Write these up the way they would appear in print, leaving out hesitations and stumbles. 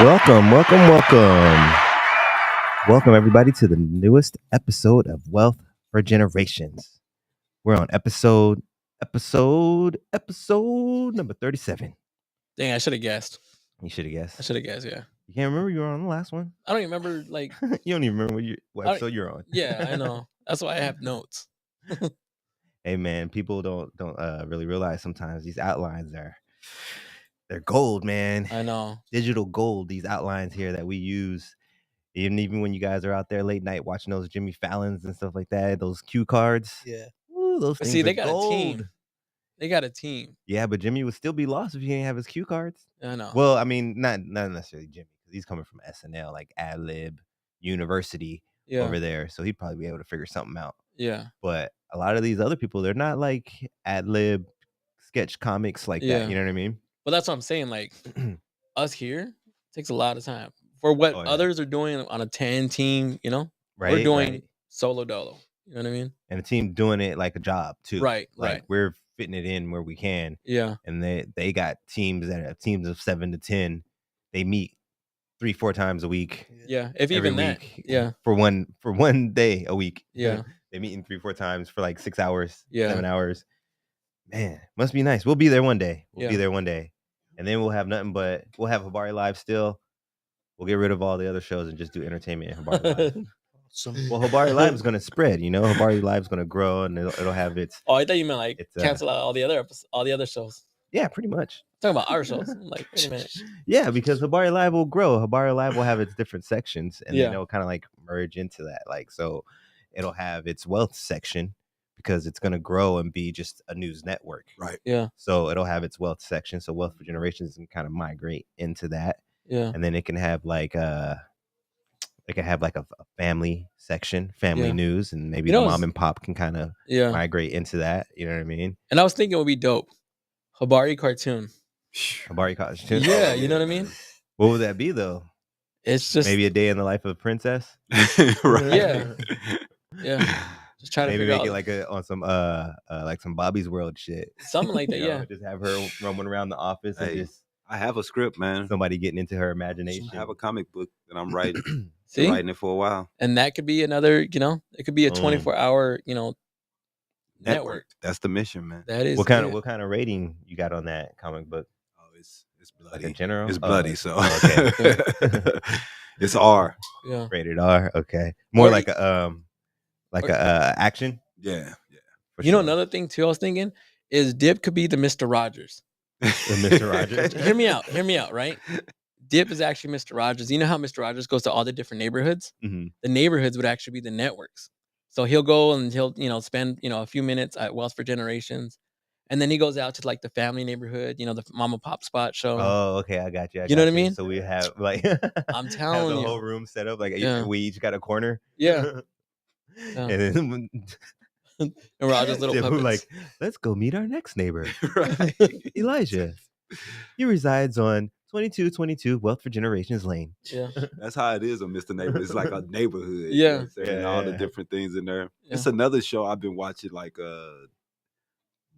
Welcome, everybody, to the newest episode of Wealth for Generations. We're on episode number 37. Dang, I should have guessed. You should have I guessed. should have guessed, yeah. You can't remember you were on the last one? I don't even remember, like... You don't even remember what I- episode you're on. Yeah, I know. That's why I have notes. Hey, man, people don't really realize sometimes these outlines they're gold, man. I know. Digital gold, these outlines here that we use. Even when you guys are out there late night watching those Jimmy Fallons and stuff like that, those cue cards. Yeah. Ooh, those But things see, are they got gold. a team. They got a team. Yeah, but Jimmy would still be lost if he didn't have his cue cards. I know. Well, I mean, not necessarily Jimmy, because he's coming from SNL, like Ad Lib University over there, so he'd probably be able to figure something out. Yeah. But a lot of these other people, they're not like Ad Lib sketch comics like that. You know what I mean? But that's what I'm saying. Like, us here takes a lot of time. For what others are doing on a 10 team, we're doing solo dolo. You know what I mean? And a team doing it like a job too. Right, like we're fitting it in where we can. Yeah. And they got teams that have teams of 7 to 10. They meet 3-4 times a week. Yeah. If even that. Yeah. For one day a week. Yeah. They meet in 3-4 times for like 6 hours, yeah. 7 hours. Man, must be nice. We'll be there one day. We'll be there one day. And then we'll have nothing but we'll have Habari Live still. We'll get rid of all the other shows and just do entertainment in Habari Live. Well, Habari Live is going to spread, Habari Live is going to grow and it'll have its... Oh, I thought you meant like cancel out all the other shows. Yeah, pretty much. I'm talking about our shows. I'm like, wait a minute. Yeah, because Habari Live will grow. Habari Live will have its different sections and then it'll kind of like merge into that. Like, so it'll have its wealth section because it's going to grow and be just a news network. Right. Yeah. So it'll have its wealth section. So Wealth for Generations can kind of migrate into that. Yeah. And then it can have like a family section, family news, and maybe the mom and pop can kind of migrate into that. You know what I mean? And I was thinking it would be dope. Habari cartoon. Habari cartoon. Yeah, you know what I mean? What would that be though? It's just maybe a day in the life of a princess. Right. Yeah. Yeah. Just try to maybe figure make out it like on some like some Bobby's World shit. Something like that. Yeah. Just have her roaming around the office and just. I have a script, man. Somebody getting into her imagination. I have a comic book that I'm writing. See? Writing it for a while. And that could be another, it could be a 24-hour, network. That's the mission, man. That is what kind of rating you got on that comic book? Oh, it's bloody. Like in general? It's bloody, so okay. It's R. Yeah. Rated R. Okay. More like a action. Yeah. Another thing too I was thinking is Dip could be the Mr. Rogers. The Mr. Rogers. Hear me out, right? Dip is actually Mr. Rogers. You know how Mr. Rogers goes to all the different neighborhoods? Mm-hmm. The neighborhoods would actually be the networks. So he'll go and he'll spend, a few minutes at Wealth for Generations. And then he goes out to like the family neighborhood, the mom and pop spot show. Oh, okay. I got you. You know what I mean? So we have like I'm telling have the you. whole room set up. Like we each got a corner. Yeah. And then and Roger's little puppets. Like, let's go meet our next neighbor. Elijah. He resides on 2222 Wealth for Generations Lane. Yeah. That's how it is on Mr. Neighbor. It's like a neighborhood. Yeah. And all the different things in there. Yeah. It's another show I've been watching, like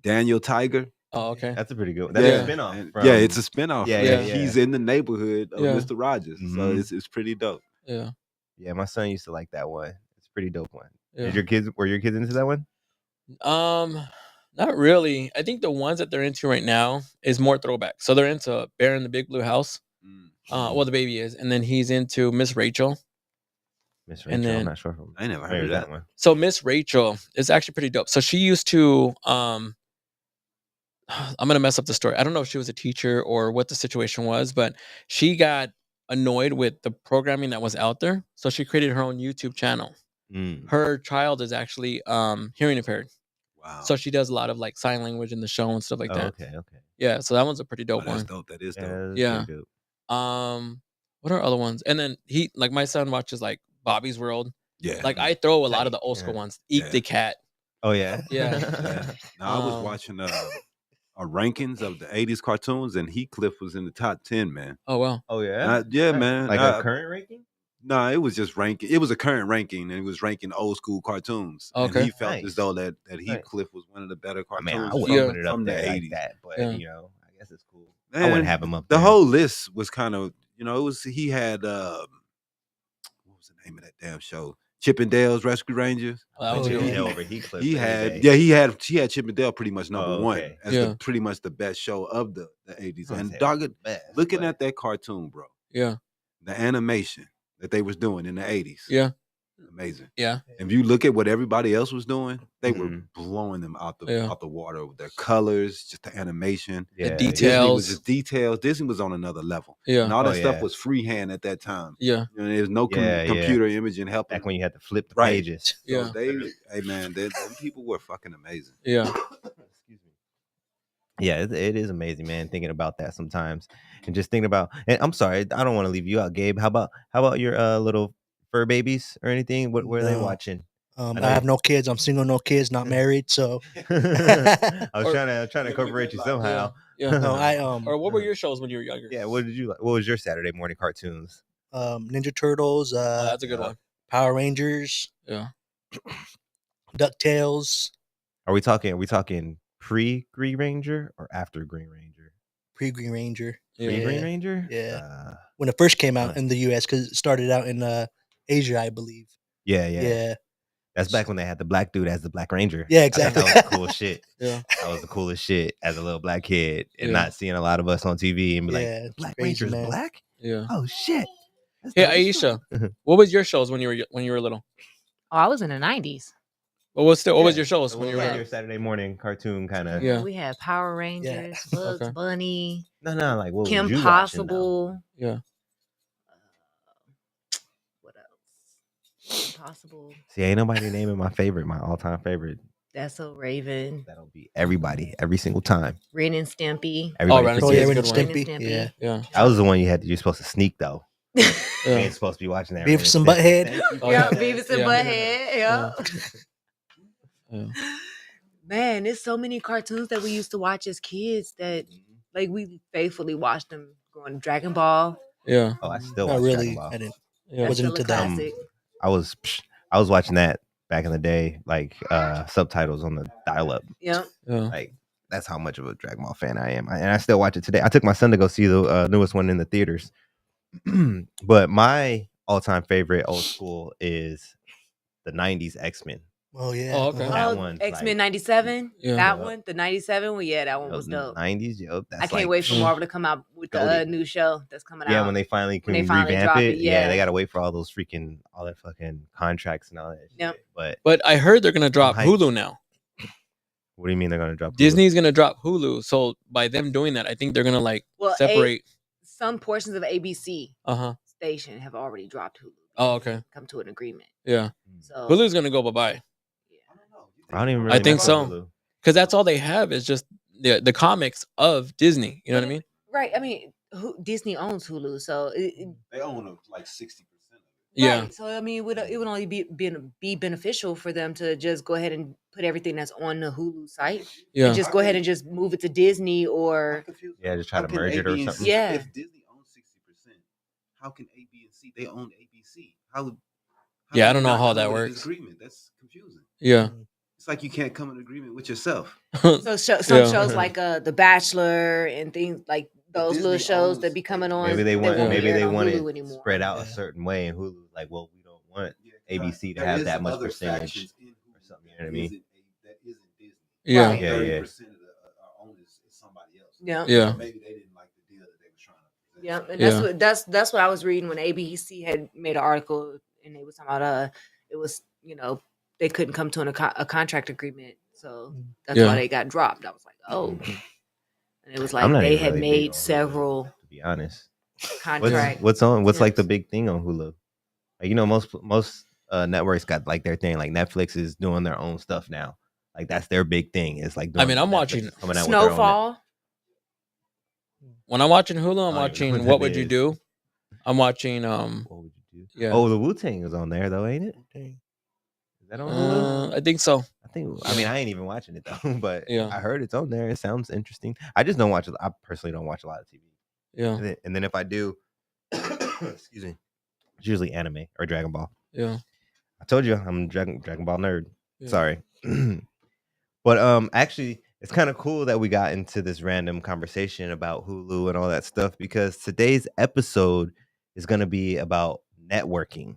Daniel Tiger. Oh, okay. That's a pretty good one. That's a spinoff. Yeah, it's a spinoff. Yeah. He's in the neighborhood of Mr. Rogers. So it's pretty dope. Yeah. Yeah, my son used to like that one. It's a pretty dope one. Yeah. Were your kids into that one? Not really. I think the ones that they're into right now is more throwback. So they're into Bear in the Big Blue House. Well, the baby is, and then he's into Miss Rachel. Miss Rachel, I'm not sure. I never heard of that one. So Miss Rachel is actually pretty dope. So she used to, I'm gonna mess up the story. I don't know if she was a teacher or what the situation was, but she got annoyed with the programming that was out there, so she created her own YouTube channel. Her child is actually hearing impaired. Wow. So she does a lot of like sign language in the show and stuff like that. Okay. Yeah, so that one's a pretty dope one. That's dope. That is dope. Yeah. What are other ones? And then my son watches like Bobby's World. Yeah. Like I throw a lot of the old school ones. Eek the Cat. Oh yeah. Yeah. Now I was watching a rankings of the 80s cartoons, and Heathcliff was in the top 10, man. Oh wow. Oh yeah. Man. Like a current ranking? No, it was just ranking. It was a current ranking, and it was ranking old school cartoons. Okay. And he felt as though that Heathcliff was one of the better cartoons. I wouldn't put it up from the there 80s. Like that, but Yeah. I guess it's cool. I wouldn't have him up there. The whole list was kind of, You know, he had what was the name of that damn show? Chip and Dale's Rescue Rangers. He had Chip and Dale pretty much number one as pretty much the best show of the 80s. And looking at that cartoon, bro. Yeah. The animation that they was doing in the 80s. Yeah. Amazing. Yeah. And if you look at what everybody else was doing, they were blowing them out the water with their colors, just the animation. The details. Disney was just details. Disney was on another level. Yeah. And all that stuff was freehand at that time. Yeah. You know, there's no computer imaging helping. Back when you had to flip the pages. So hey man, them people were fucking amazing. Yeah. Excuse me. Yeah, it is amazing, man, thinking about that sometimes. And just thinking about, and I'm sorry, I don't want to leave you out, Gabe. How about your little fur babies or anything? What are they watching? I have no kids. I'm single, no kids, not married. So I was trying to incorporate you somehow. Yeah. No, or what were your shows when you were younger? Yeah, what did you like? What was your Saturday morning cartoons? Ninja Turtles. That's a good one. Power Rangers. Yeah. DuckTales. Are we talking pre-Green Ranger or after Green Ranger? Pre-Green Ranger. Green Ranger? Yeah. When it first came out in the US, because it started out in Asia, I believe. Yeah. That's back when they had the black dude as the Black Ranger. Yeah, exactly. That was the coolest shit. Yeah. That was the coolest shit as a little black kid and not seeing a lot of us on TV and be like, Black Ranger's black? Yeah. Oh shit. Hey, Iesha, what was your shows when you were little? Oh, I was in the 90s. What was your shows when you were your Saturday morning cartoon kind of? Yeah. We had Power Rangers, Bugs Bunny. No, like what Kim was you Possible. Yeah. What else? Kim Possible. See, ain't nobody naming my all-time favorite. That's So Raven. That'll be everybody every single time. Ren and Stimpy. Everybody Ren and Stimpy. Yeah. That was the one you're supposed to sneak though. You ain't supposed to be watching that. Beavis and Butthead. Yeah, Beavis and Butthead. Yeah. Man, there's so many cartoons that we used to watch as kids that like we faithfully watched them growing. Dragon Ball. Yeah. Oh, I still watch Dragon Ball. I didn't. Yeah. Wasn't into that. I was watching that back in the day, like subtitles on the dial-up. Yeah. Like that's how much of a Dragon Ball fan I am, and I still watch it today. I took my son to go see the newest one in the theaters. But my all-time favorite old school is the 90s X-Men. Oh yeah. Oh, okay. That one, X-Men 97. Yeah. That one, the 97 one. Yeah, that one was dope. 90s, yo. I can't wait for Marvel to come out with the new show that's coming out. Yeah, when they finally can revamp it. Yeah, they gotta wait for all that fucking contracts and all that. Yep. Shit. But I heard they're gonna drop Hulu now. What do you mean they're gonna drop? Disney's gonna drop Hulu. So by them doing that, I think they're gonna separate. Some portions of ABC station have already dropped Hulu. Oh, okay. Come to an agreement. Yeah. So Hulu's gonna go bye-bye. I don't even really I think so. Because that's all they have is just the comics of Disney. You know what I mean? Right. I mean, Disney owns Hulu, so they own like 60%. Yeah. Right. So I mean, it would only be beneficial for them to just go ahead and put everything that's on the Hulu site. Yeah. And just go ahead and just move it to Disney or just try to merge it or something. Yeah. If Disney owns 60%, how can A, B, and C? They own ABC. How I don't know how that works. Agreement. That's confusing. Yeah. It's like you can't come in agreement with yourself. So some shows like The Bachelor and things like those little shows that be coming on. Maybe they want it anymore. spread out a certain way, and Hulu like, well, we don't want ABC to have that much percentage or something. You know what I mean? That isn't Disney. Yeah. Right. Yeah. 30% of our owners is somebody else. Yeah. Yeah. So maybe they didn't like the deal that they were trying to present. And that's what I was reading when ABC had made an article and they was talking about it was they couldn't come to a contract agreement, so that's why they got dropped. I was like, oh, and it was like they had made several. To be honest, contract. What's like the big thing on Hulu? Like most networks got like their thing. Like Netflix is doing their own stuff now. Like that's their big thing. It's like I'm watching Snowfall. When I'm watching Hulu, I'm watching What Would You Do? I'm watching What Would You Do? Yeah. Oh, the Wu-Tang is on there though, ain't it? Is that on Hulu? I think so. I mean, I ain't even watching it though, but I heard it's on there. It sounds interesting. I just don't watch. I personally don't watch a lot of TV. Yeah. And then if I do, excuse me, it's usually anime or Dragon Ball. Yeah. I told you I'm a Dragon Ball nerd. Yeah. Sorry. But actually, it's kind of cool that we got into this random conversation about Hulu and all that stuff, because today's episode is going to be about networking.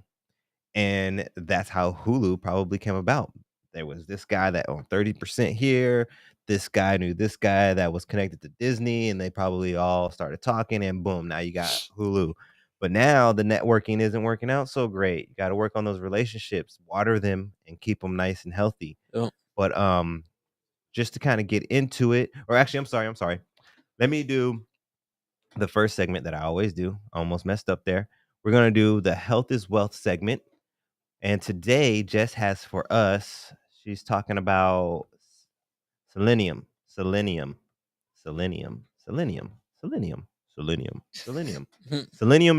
And that's how Hulu probably came about. There was this guy that owned 30% here. This guy knew this guy that was connected to Disney, and they probably all started talking, and boom, now you got Hulu. But now the networking isn't working out so great. You got to work on those relationships, water them, and keep them nice and healthy. Oh. But just to kind of get into it, or actually, I'm sorry. Let me do the first segment that I always do. I almost messed up there. We're going to do the Health is Wealth segment. And today, Jess has for us, she's talking about selenium. Selenium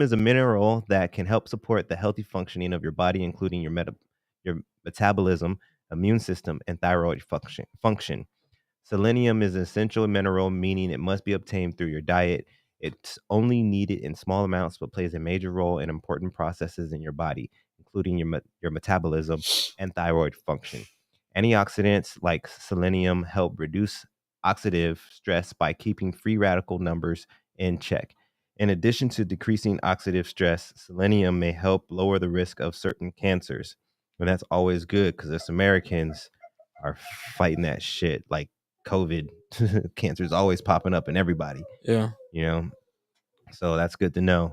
is a mineral that can help support the healthy functioning of your body, including your metabolism, immune system, and thyroid function. Selenium is an essential mineral, meaning it must be obtained through your diet. It's only needed in small amounts, but plays a major role in important processes in your body, including your metabolism and thyroid function. Antioxidants like selenium help reduce oxidative stress by keeping free radical numbers in check. In addition to decreasing oxidative stress, selenium may help lower the risk of certain cancers. And that's always good, because us Americans are fighting that shit like COVID. Cancer is always popping up in everybody. Yeah. So that's good to know.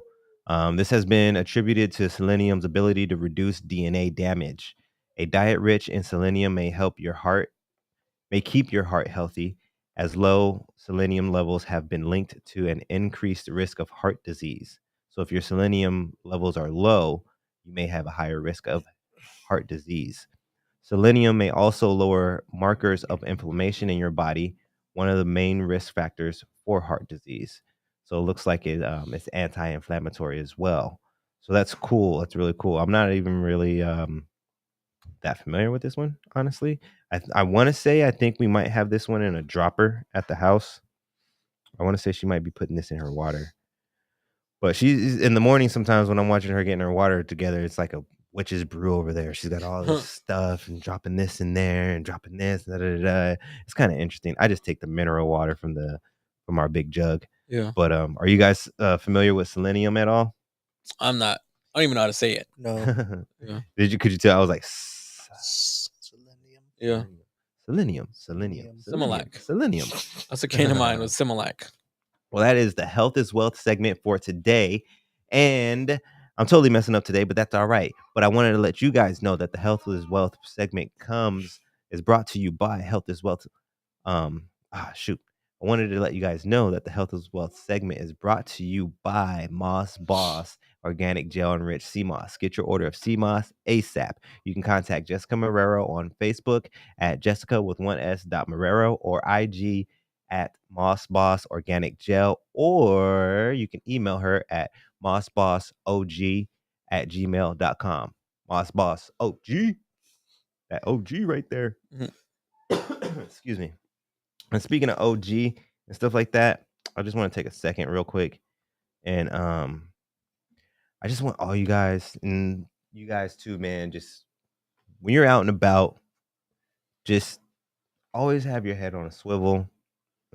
This has been attributed to selenium's ability to reduce DNA damage. A diet rich in selenium may keep your heart healthy, as low selenium levels have been linked to an increased risk of heart disease. So if your selenium levels are low, you may have a higher risk of heart disease. Selenium may also lower markers of inflammation in your body, one of the main risk factors for heart disease. So it looks like it's anti-inflammatory as well. So that's cool. That's really cool. I'm not even really that familiar with this one, honestly. I want to say I think we might have this one in a dropper at the house. I want to say she might be putting this in her water. But she's in the morning sometimes when I'm watching her getting her water together, it's like a witch's brew over there. She's got all this stuff and dropping this in there and dropping this. It's kind of interesting. I just take the mineral water from our big jug. Yeah. But are you guys familiar with selenium at all? I'm not. I don't even know how to say it. No. Yeah. Could you tell? I was like, Selenium. Yeah. Selenium. Similac. Selenium. That's a cane of mine with Similac. Well, that is the Health is Wealth segment for today. And I'm totally messing up today, but that's all right. But I wanted to let you guys know that the Health is Wealth segment is brought to you by Health is Wealth. I wanted to let you guys know that the Health is Wealth segment is brought to you by Moss Boss Organic Gel Enriched Sea Moss. Get your order of sea moss ASAP. You can contact Jessica Marrero on Facebook at Jessica with 1S.Marrero or IG at Moss Boss Organic Gel, or you can email her at mossbossog@gmail.com. Moss Boss OG. That OG right there. Mm-hmm. Excuse me. And speaking of OG and stuff like that, I just want to take a second real quick. And I just want all you guys, and you guys too, man, just when you're out and about, just always have your head on a swivel.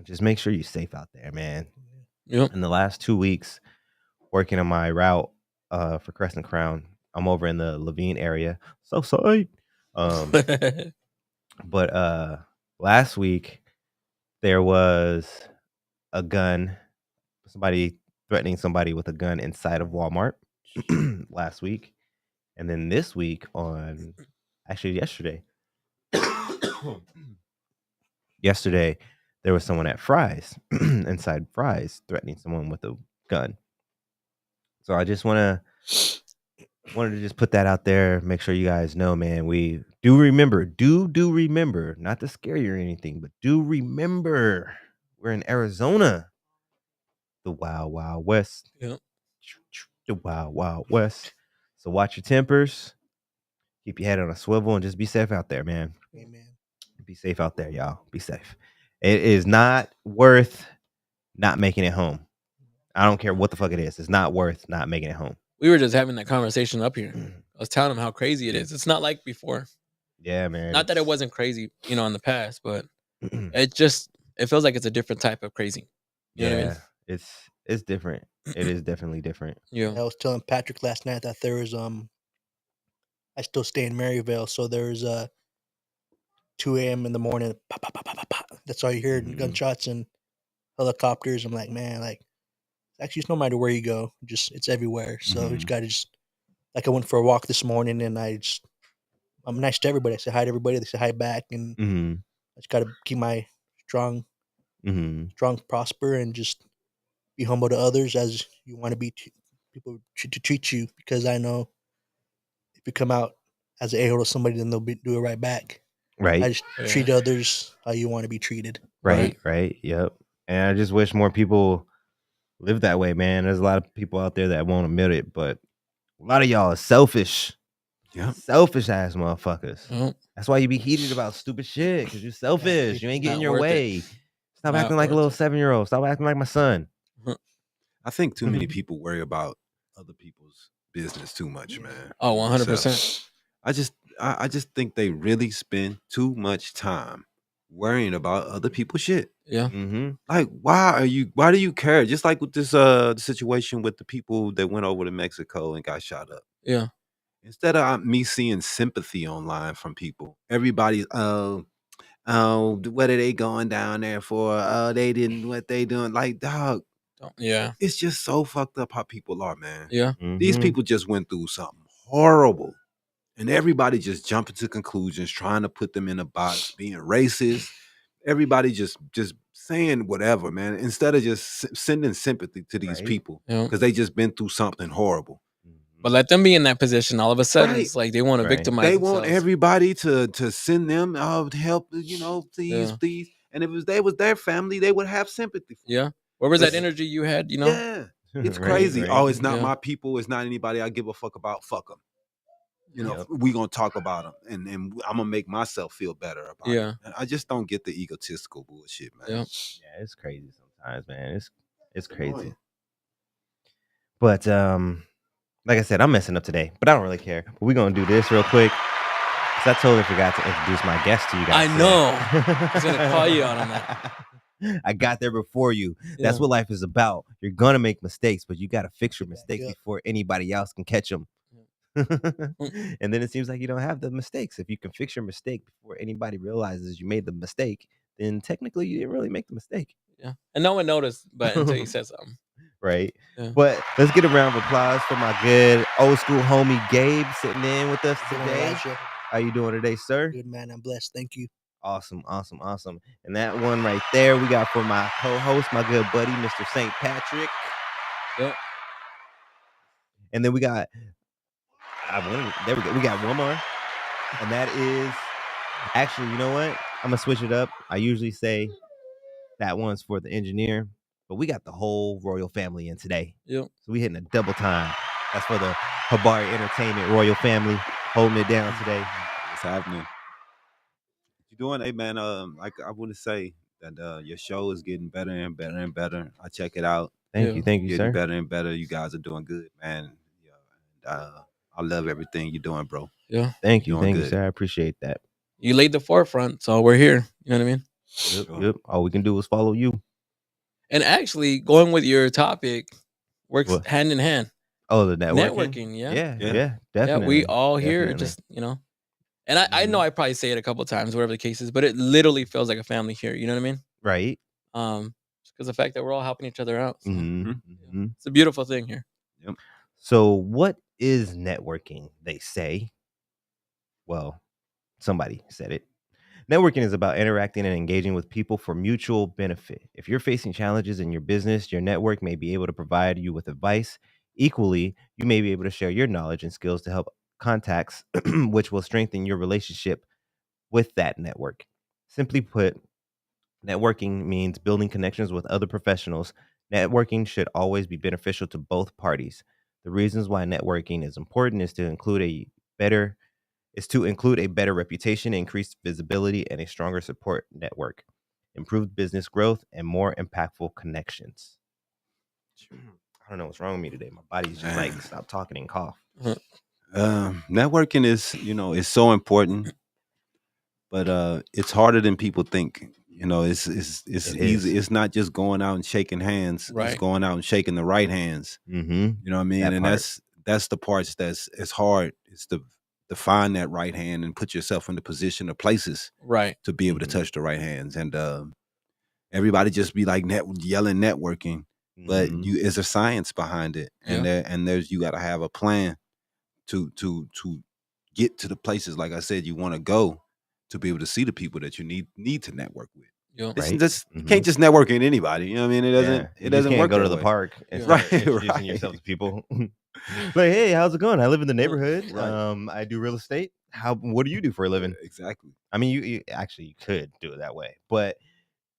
Just make sure you're safe out there, man. Yep. In the last 2 weeks, working on my route for Crescent Crown, I'm over in the Levine area. So sorry. But last week, there was a gun, somebody threatening somebody with a gun inside of Walmart last week. And then this week yesterday, there was someone at Fry's, inside Fry's, threatening someone with a gun. So I just wanted to just put that out there, make sure you guys know, man, we do remember, not to scare you or anything, but do remember, we're in Arizona, the Wild Wild West. Yep. The Wild Wild West. So watch your tempers, keep your head on a swivel, and just be safe out there, man. Amen. Be safe out there, y'all. Be safe. It is not worth not making it home. I don't care what the fuck it is. It's not worth not making it home. We were just having that conversation up here. I was telling him how crazy it is. It's not like before. Yeah, man. Not that it wasn't crazy, in the past, but it feels like it's a different type of crazy. You know what I mean? It's different. It is definitely different. Yeah. I was telling Patrick last night that there was I still stay in Maryvale, so there's 2 a.m. in the morning. Pop, pop, pop, pop, pop, pop. That's all you hear, gunshots and helicopters. I'm like, man, like actually, it's no matter where you go, just it's everywhere. So you just gotta like I went for a walk this morning, and I'm nice to everybody. I say hi to everybody. They say hi back, and I just gotta keep my strong, prosper, and just be humble to others as you want to be. People to treat you, because I know if you come out as an a-hole to somebody, then they'll do it right back. Right. I just treat others how you want to be treated. Right. Yep. And I just wish more people live that way, man. There's a lot of people out there that won't admit it, but a lot of y'all are selfish. Yeah. Selfish ass motherfuckers. That's why you be heated about stupid shit, because you're selfish. You ain't getting your way. Stop acting like a little 7-year-old. Stop acting like my son. I think too many people worry about other people's business too much, man. Oh, 100%. I just think they really spend too much time worrying about other people's shit. Yeah. Like, why do you care? Just like with this the situation with the people that went over to Mexico and got shot up. Yeah. Instead of me seeing sympathy online from people, everybody's what are they going down there for? They didn't what they doing. Like, dog. Yeah. It's just so fucked up how people are, man. Yeah. These people just went through something horrible. And everybody just jumping to conclusions, trying to put them in a box, being racist. Everybody just saying whatever, man. Instead of just sending sympathy to these people, because they just been through something horrible. But let them be in that position. All of a sudden, it's like they want to victimize They themselves. want everybody to send them help, please. And if they was their family, they would have sympathy for them. Where was that energy you had, you know? Yeah. It's crazy. Oh, it's not my people. It's not anybody I give a fuck about. Fuck them. You know, we gonna talk about them, and I'm gonna make myself feel better about it. And I just don't get the egotistical bullshit, man. Yeah, it's crazy sometimes, man. It's crazy. But like I said, I'm messing up today, but I don't really care. But we're gonna do this real quick, because I totally forgot to introduce my guest to you guys. I know. I was gonna call you out on that. I got there before you. That's what life is about. You're gonna make mistakes, but you gotta fix your mistakes before anybody else can catch them. And then it seems like you don't have the mistakes. If you can fix your mistake before anybody realizes you made the mistake, then technically you didn't really make the mistake. Yeah. And no one noticed, but until you said something. Right. Yeah. But let's get a round of applause for my good old school homie Gabe sitting in with us today. How you doing today, sir? Good, man. I'm blessed. Thank you. Awesome. And that one right there we got for my co-host, my good buddy, Mr. St. Patrick. Yep. And then we got there we go. We got one more. And that is actually, you know what? I'm gonna switch it up. I usually say that one's for the engineer, but we got the whole royal family in today. Yep. So we hitting a double time. That's for the Habari Entertainment royal family holding it down today. What's happening? What you doing? Hey man, like I want to say that your show is getting better and better and better. I check it out. Thank you, getting sir. Better and better. You guys are doing good, man. I love everything you're doing, bro. Yeah. Thank you, sir. I appreciate that. You laid the forefront, so we're here. You know what I mean? Yep. All we can do is follow you. And actually, going with your topic works hand in hand. Oh, the networking? Networking, yeah, definitely. Yeah, we all here just, you know. And I know I probably say it a couple of times, whatever the case is, but it literally feels like a family here. You know what I mean? Right. Because the fact that we're all helping each other out. So, it's a beautiful thing here. Yep. So what is networking, they say? Well, somebody said it. Networking is about interacting and engaging with people for mutual benefit. If you're facing challenges in your business, your network may be able to provide you with advice. Equally, you may be able to share your knowledge and skills to help contacts, which will strengthen your relationship with that network. Simply put, networking means building connections with other professionals. Networking should always be beneficial to both parties. The reasons why networking is important is to include a better reputation, increased visibility, and a stronger support network, improved business growth, and more impactful connections. I don't know what's wrong with me today. My body's just like, stop talking and cough. Networking is, is so important, but it's harder than people think. You know, it's easy. It's not just going out and shaking hands. Right. It's going out and shaking the right hands. Mm-hmm. You know what I mean? And that's the parts it's hard. It's to find that right hand and put yourself in the position of places to be able to touch the right hands. And everybody just be like yelling networking, but there's a science behind it. And there's you got to have a plan to get to the places, like I said, you want to go to be able to see the people that you need to network with. Right. You can't just network with anybody. You know what I mean? It doesn't. You It doesn't can't work. Go to that the way. park and start introducing yourself to people. Like, hey, how's it going? I live in the neighborhood. Right. I do real estate. What do you do for a living? Exactly. I mean, you actually you could do it that way, but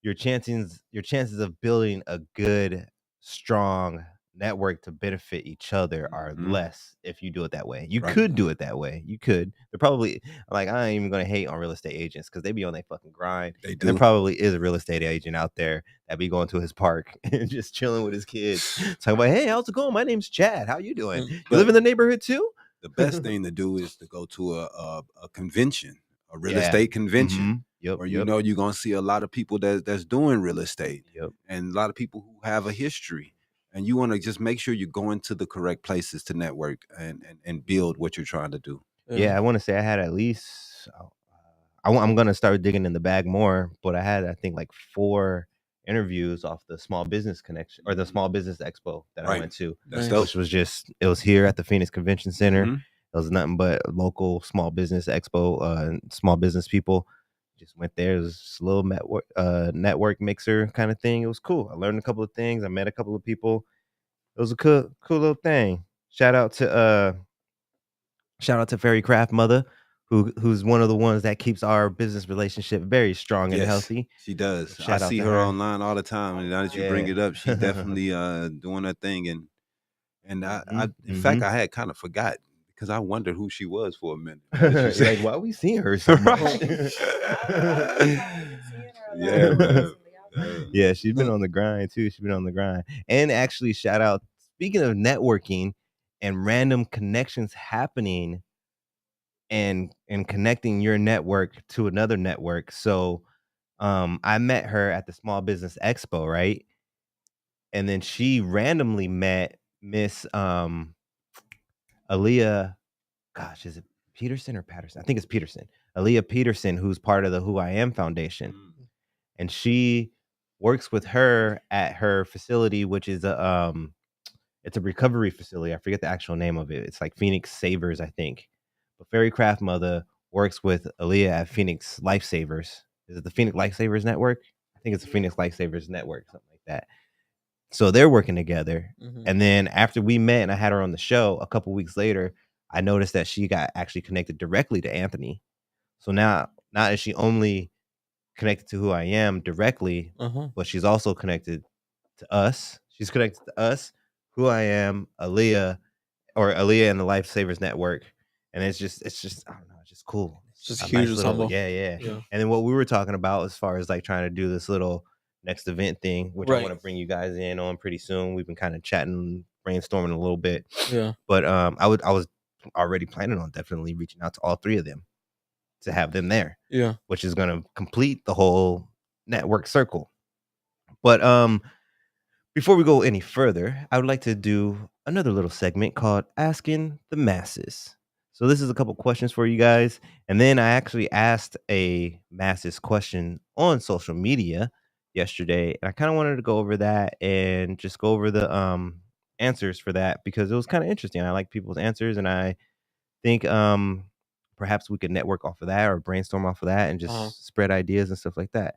your chances of building a good, strong network to benefit each other are less if you do it that way. You could do it that way. You could. They're probably like, I ain't even gonna hate on real estate agents because they be on their fucking grind. They do. And there probably is a real estate agent out there that be going to his park and just chilling with his kids, talking about, hey, how's it going? My name's Chad. How you doing? You live in the neighborhood too? The best thing to do is to go to a convention, a real estate convention. Yep, where you know you're gonna see a lot of people that's doing real estate, and a lot of people who have a history, and you want to just make sure you're going to the correct places to network and build what you're trying to do. Yeah, I want to say I had at least. I'm gonna start digging in the bag more, but I had I think like 4 interviews off the Small Business Connection or the Small Business Expo that I went to, which was it was here at the Phoenix Convention Center. It was nothing but local small business expo, small business people. Just went there. It was just a little network mixer kind of thing. It was cool. I learned a couple of things. I met a couple of people. It was a cool little thing. Shout out to Fairy Craft Mother, who's one of the ones that keeps our business relationship very strong and healthy. She does. Shout I out see to her her online all the time, and now that you bring it up, she's definitely doing her thing. And I in fact, I had kind of forgot because I wondered who she was for a minute. Like, why are we seeing her so much? Yeah, man. Yeah, she's been on the grind too. She's been on the grind. And actually, shout out, speaking of networking and random connections happening and connecting your network to another network. So I met her at the Small Business Expo, right? And then she randomly met Miss Aaliyah. Gosh, is it Peterson or Patterson? I think it's Peterson. Aaliyah Peterson, who's part of the Who I Am Foundation. And she works with her at her facility, which is it's a recovery facility. I forget the actual name of it. It's like Phoenix Savers, I think. But Fairy Craft Mother works with Aaliyah at Phoenix Lifesavers. Is it the Phoenix Lifesavers Network? I think it's the Phoenix Lifesavers Network, something like that. So they're working together. And then after we met and I had her on the show, a couple weeks later, I noticed that she got actually connected directly to Anthony. So now not is she only connected to Who I Am directly, but she's also connected to us. She's connected to us, Who I Am, Aaliyah and the Lifesavers Network. And it's just I don't know, it's just cool. It's just huge ensemble. Yeah. And then what we were talking about as far as like trying to do this little next event thing, which I want to bring you guys in on pretty soon. We've been kind of chatting, brainstorming a little bit. Yeah. But I was already planning on definitely reaching out to all 3 of them to have them there. Yeah. Which is going to complete the whole network circle. But before we go any further, I would like to do another little segment called Asking the Masses. So this is a couple questions for you guys. And then I actually asked a masses question on social media yesterday. And I kind of wanted to go over that and just go over the answers for that because it was kind of interesting. I like people's answers, and I think perhaps we could network off of that or brainstorm off of that and just spread ideas and stuff like that.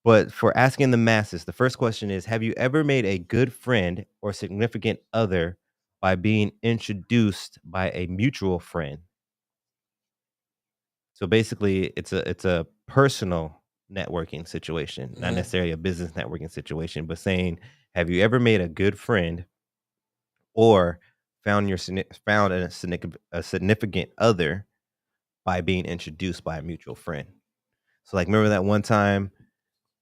But for asking the masses, the first question is, have you ever made a good friend or significant other by being introduced by a mutual friend? So basically, it's a personal networking situation, not necessarily a business networking situation, but saying, have you ever made a good friend or found a significant other by being introduced by a mutual friend? So like, remember that one time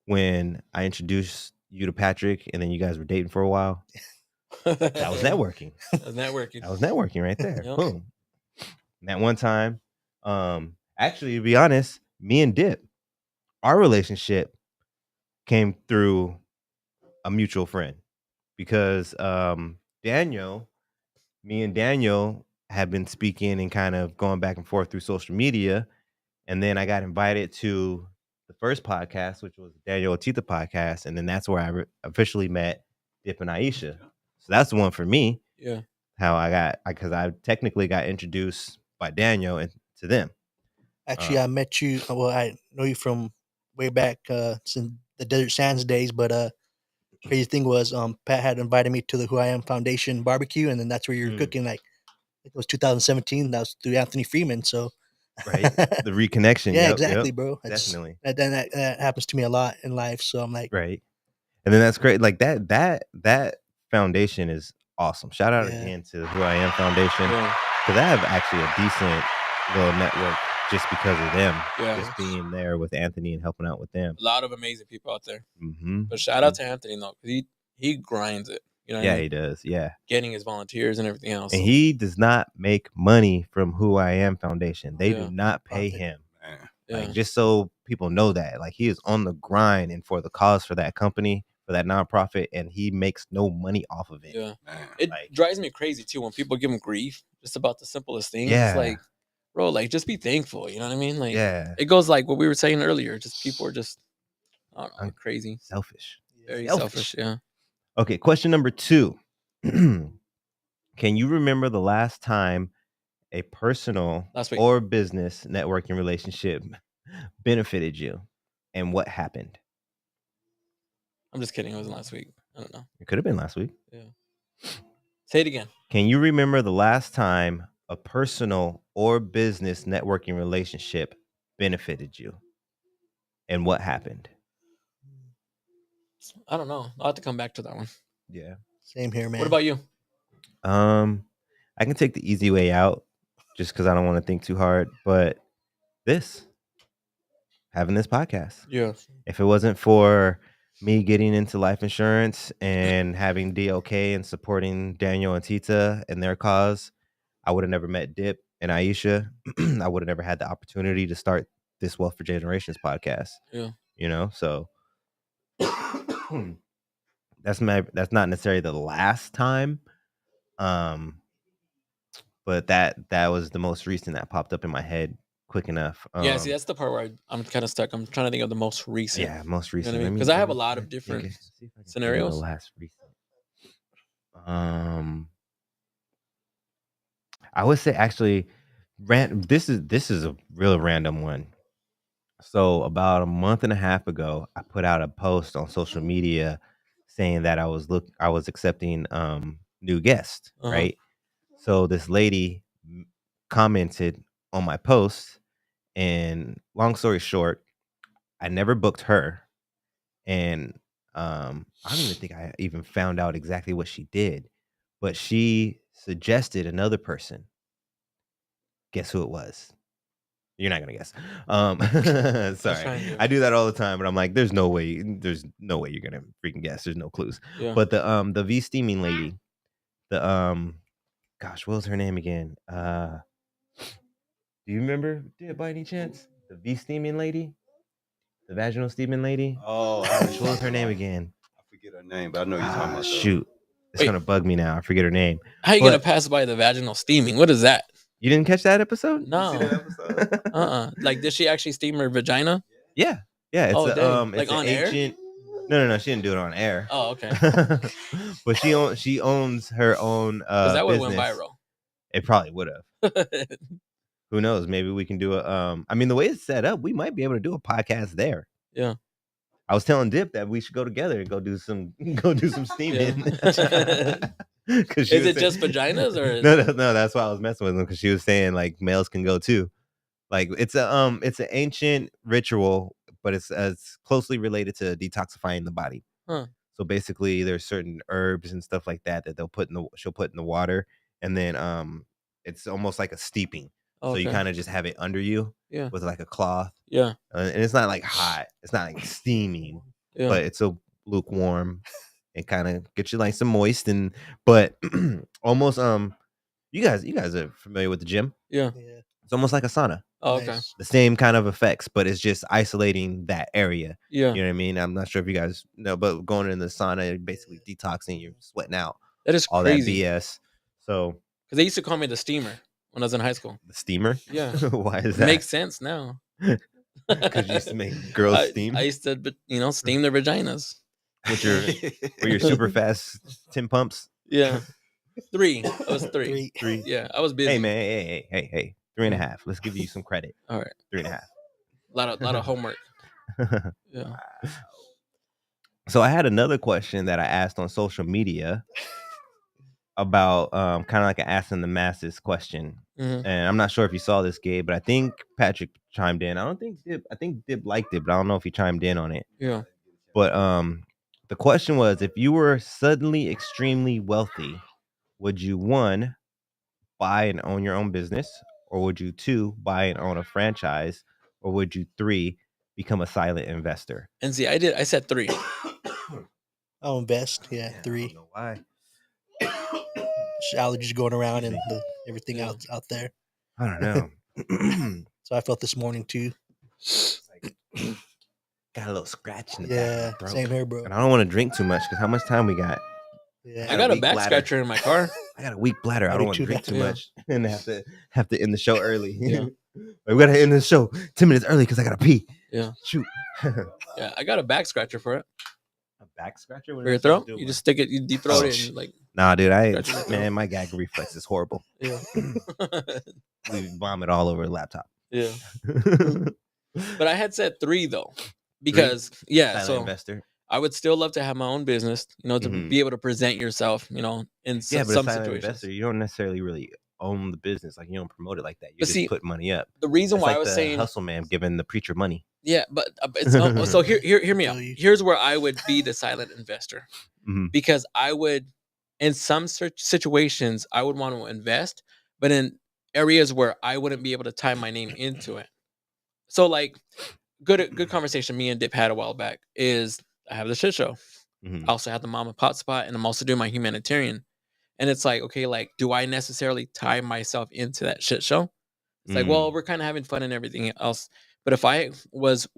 when I introduced you to Patrick and then you guys were dating for a while? That was networking. That was networking right there. Yep. Boom. And that one time, actually, to be honest, me and Dip, our relationship came through a mutual friend because Daniel, me and Daniel had been speaking and kind of going back and forth through social media. And then I got invited to the first podcast, which was Daniel Atita podcast. And then that's where I officially met Dip and Iesha. So that's the one for me. Yeah. How because I technically got introduced by Daniel and to them. Actually, I met you. Well, I know you from way back since the Desert Sands days. But crazy thing was, Pat had invited me to the Who I Am Foundation barbecue, and then that's where you were cooking. Like it was 2017. That was through Anthony Freeman. So, right, the reconnection. Yeah, yep, exactly, yep, bro. definitely. That happens to me a lot in life. So I'm like, right, and then that's great. Like that foundation is awesome. Shout out again to the Who I Am Foundation because I have actually a decent little network just because of them. Just being there with Anthony and helping out with them. A lot of amazing people out there. Mm-hmm. But shout out to Anthony though, because he grinds it. You know what I mean? He does. Yeah, getting his volunteers and everything else. And he does not make money from Who I Am Foundation. They do not pay him. Like just so people know that, like he is on the grind and for the cause for that company, for that nonprofit, and he makes no money off of it. Yeah, it drives me crazy too when people give him grief just about the simplest things. Yeah. It's like, bro, like just be thankful. You know what I mean? Like, it goes like what we were saying earlier. Just people are just, I don't know, crazy, selfish, very selfish. Yeah. Okay, question number 2. Can you remember the last time a personal or business networking relationship benefited you, and what happened? I'm just kidding. It wasn't last week. I don't know. It could have been last week. Yeah. Say it again. Can you remember the last time a personal or business networking relationship benefited you, and what happened? I don't know. I'll have to come back to that one. Yeah. Same here, man. What about you? I can take the easy way out just because I don't want to think too hard, but having this podcast. Yeah. If it wasn't for me getting into life insurance and having DOK and supporting Daniel and Tita and their cause, I would have never met Dip and Iesha. I would have never had the opportunity to start this Wealth for Generations podcast. Yeah. You know, so that's not necessarily the last time. But that was the most recent that popped up in my head quick enough. Yeah, see, that's the part where I'm kind of stuck. I'm trying to think of the most recent. Yeah, most recent. You know what I mean? Because I have a lot of different scenarios. The last recent. I would say actually, this is a real random one. So about a month and a half ago, I put out a post on social media saying that I was accepting new guests, right? So this lady commented on my post, and long story short, I never booked her, and I don't even think I even found out exactly what she did, but she suggested another person. Guess who it was? You're not gonna guess. Sorry, I do that all the time, but I'm like, there's no way you're gonna freaking guess. There's no clues. Yeah. But the V steaming lady, gosh, what was her name again? Do you remember? By any chance, the V steaming lady, the vaginal steaming lady? Oh, what was her name again? I forget her name, but I know you're talking about. Shoot, it's gonna bug me now. I forget her name. How you gonna pass by the vaginal steaming? What is that? You didn't catch that episode? No. You see that episode? Like, did she actually steam her vagina? Yeah. It's like it's on ancient. Air? No, she didn't do it on air. Oh, okay. But she owns her own because that would business. went viral. It probably would have. Who knows? Maybe we can do a I mean, the way it's set up, we might be able to do a podcast there. Yeah. I was telling Dip that we should go together and go do some steaming. Is it just vaginas or no? That's why I was messing with him, because she was saying like males can go too. Like it's an ancient ritual, but it's closely related to detoxifying the body. Huh. So basically, there's certain herbs and stuff like that she'll put in the water, and then it's almost like a steeping. Okay. So you kind of just have it under you, with like a cloth. Yeah. And it's not like hot. It's not like steaming, but it's so lukewarm. It kind of gets you like some moist but almost You guys are familiar with the gym. Yeah. It's almost like a sauna. Oh, okay. Nice. The same kind of effects, but it's just isolating that area. Yeah. You know what I mean? I'm not sure if you guys know, but going in the sauna, you're basically detoxing, you're sweating out That is all crazy. that BS. So Because they used to call me the steamer when I was in high school. the steamer? Yeah. Why is It that? makes sense now. Because you used to make girls steam? I used to, steam their vaginas. With your super fast 10 pumps? Yeah. 3. I was 3. 3. Yeah, I was busy. Hey man, hey. 3.5. Let's give you some credit. All right. 3.5. A lot of homework. Yeah. So I had another question that I asked on social media about kind of like an ask in the masses question. Mm-hmm. And I'm not sure if you saw this, Gabe, but I think Patrick chimed in. I think Dip liked it, but I don't know if he chimed in on it. Yeah. But the question was, if you were suddenly extremely wealthy, would you 1, buy and own your own business, or would you 2, buy and own a franchise, or would you 3, become a silent investor? And see, I said 3. I'll invest. Yeah, I 3. don't know why. Allergies going around and everything out there. I don't know. So I felt this morning too. Got a little scratch in the back of my throat. Same here, bro. And I don't want to drink too much because how much time we got? Yeah, I got a back scratcher in my car. I got a weak bladder. I don't want to drink too Yeah. much and have to end the show early. Yeah. We gotta end the show 10 minutes early because I gotta pee. Yeah. Shoot. Yeah, I got a back scratcher for it. A back scratcher? For your throat? You just stick it, you deep throat it, and like. Nah, dude, Scratch your man, my gag reflex is horrible. Yeah. We vomit all over the laptop. Yeah. But I had said 3 though, because Silent investor. I would still love to have my own business, to be able to present yourself, in but some silent situations. investor, you don't necessarily really own the business, like you don't promote it like that. You But just see, put money up. The reason It's why like I was the saying hustle man giving the preacher money. Yeah, but it's so hear me out. Here's where I would be the silent investor, because I would, in some situations, I would want to invest, but in areas where I wouldn't be able to tie my name into it. So like, good conversation me and Dip had a while back is I have the shit show. I also have the mom and pop spot, and I'm also doing my humanitarian. And it's like, okay, like, do I necessarily tie myself into that shit show? It's like, well, we're kind of having fun and everything else. But if I was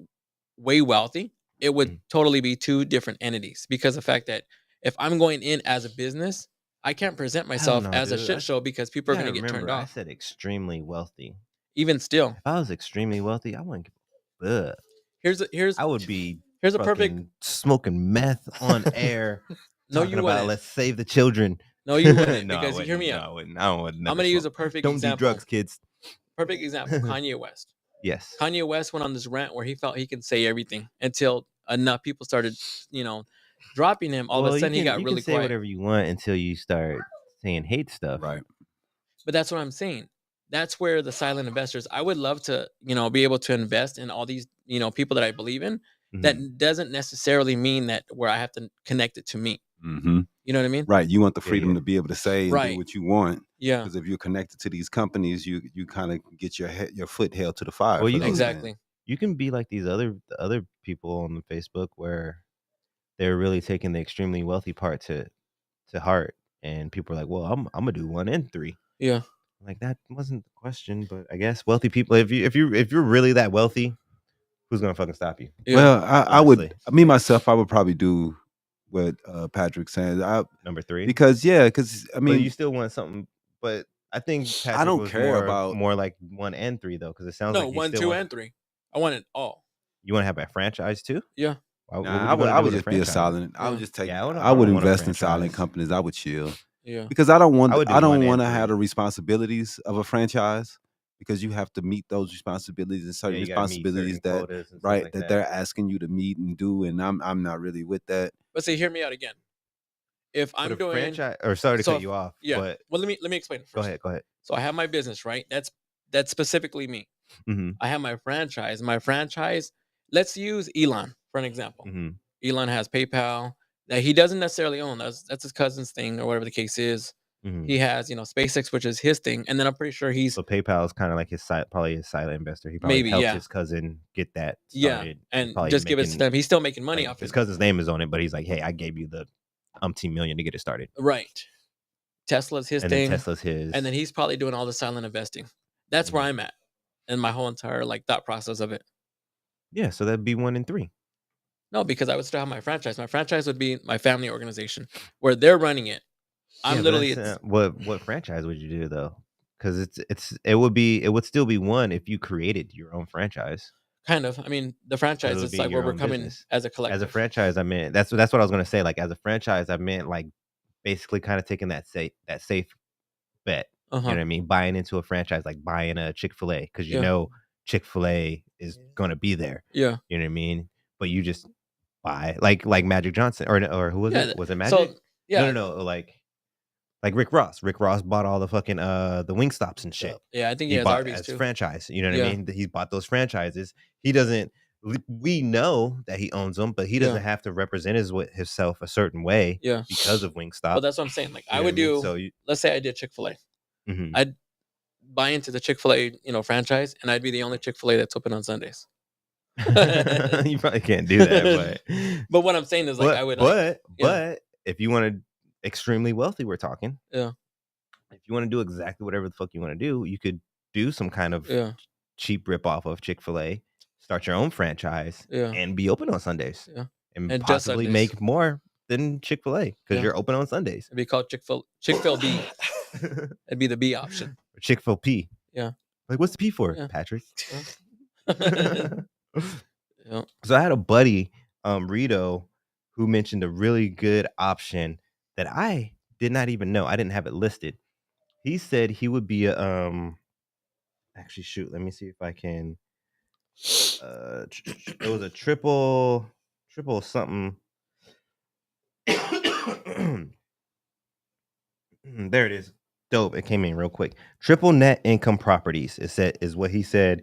way wealthy, it would totally be 2 different entities, because the fact that if I'm going in as a business, I can't present myself as a shit show because people are going to get turned off. I said extremely wealthy. Even still, if I was extremely wealthy, I wouldn't give a Here's I would be a perfect smoking meth on air. No, you wouldn't. Let's save the children. No, you wouldn't. No, because hear me out. No, I wouldn't. I wouldn't. I'm going to use a perfect Don't example. do drugs, kids. Perfect example, Kanye West. Yes. Kanye West went on this rant where he felt he could say everything until enough people started, dropping him. All of a sudden, he got really quiet. You can say whatever you want until you start saying hate stuff. Right. But that's what I'm saying. That's where the silent investors, I would love to, be able to invest in all these, people that I believe in. That doesn't necessarily mean that where I have to connect it to me. You know what I mean? Right. You want the freedom to be able to say and do what you want. Yeah. Because if you're connected to these companies, you kind of get your foot held to the fire. Well, exactly. You can be like these other people on the Facebook where they're really taking the extremely wealthy part to heart, and people are like, "Well, I'm gonna do 1 and 3." Yeah. Like that wasn't the question, but I guess wealthy people. If you're really that wealthy, who's gonna fucking stop you? Yeah. Well, I would. Me myself, I would probably do what Patrick said. Number 3, because I mean, but you still want something. But I think Patrick I don't was care about more like 1 and 3 though, because it sounds like 1, 2, and 3. I want it all. You want to have a franchise too? Yeah. I would just be a silent. I would just take. I would invest in silent companies. I would chill. Yeah. Because I don't want to have the responsibilities of a franchise, because you have to meet those responsibilities and certain responsibilities that they're asking you to meet and do, and I'm not really with that. But see, hear me out again. If I'm doing franchise, or sorry to cut you off. Yeah. But well, let me explain it first. Go ahead. So I have my business, right? That's specifically me. I have my franchise. My franchise. Let's use Elon for an example. Elon has PayPal that he doesn't necessarily own. That's his cousin's thing, or whatever the case is. He has, SpaceX, which is his thing, and then I'm pretty sure so PayPal is kind of like probably his silent investor. He probably helped his cousin get that started. And just give it to them. He's still making money off his cousin's name is on it, but he's like, hey, I gave you the umpteen million to get it started. Right. Tesla's his and thing, then Tesla's his, and then he's probably doing all the silent investing. That's where I'm at, in my whole entire like thought process of it. Yeah, so that'd be 1 in 3. No, because I would still have my franchise. My franchise would be my family organization where they're running it. I'm literally what franchise would you do though? Because it would still be one if you created your own franchise. kind of. I mean, the franchise is like where we're coming business. as a collective. As a franchise, I meant that's what I was gonna say. Like as a franchise, I meant like basically kind of taking that safe bet. You know what I mean? Buying into a franchise, like buying a Chick-fil-A, because you know Chick-fil-A is gonna be there. Yeah. You know what I mean? But you just buy like Magic Johnson or who was it? Was it Magic? So yeah, No, like Rick Ross. Rick Ross bought all the fucking the Wingstops and shit. Yeah, I think he has bought Arby's as too. franchise. You know what I mean? He bought those franchises. He doesn't. We know that he owns them, but he doesn't have to represent himself a certain way. Because of Wingstop. Well, that's what I'm saying. Like I would do. So let's say I did Chick-fil-A. I'd buy into the Chick-fil-A, franchise, and I'd be the only Chick-fil-A that's open on Sundays. You probably can't do that, but what I'm saying is like I would. But if you want to extremely wealthy, we're talking. Yeah. If you want to do exactly whatever the fuck you want to do, you could do some kind of cheap ripoff of Chick-fil-A, start your own franchise, and be open on Sundays. Yeah. And possibly make more than Chick-fil-A because you're open on Sundays. It'd be called Chick-fil-B. It'd be the B option. Or Chick-fil-P. Yeah. Like what's the P for, Patrick? Yeah. So I had a buddy, Rito, who mentioned a really good option that I did not even know. I didn't have it listed. He said he would be a actually shoot, let me see if I can it was a triple something. There it is. Dope. It came in real quick. Triple net income properties is what he said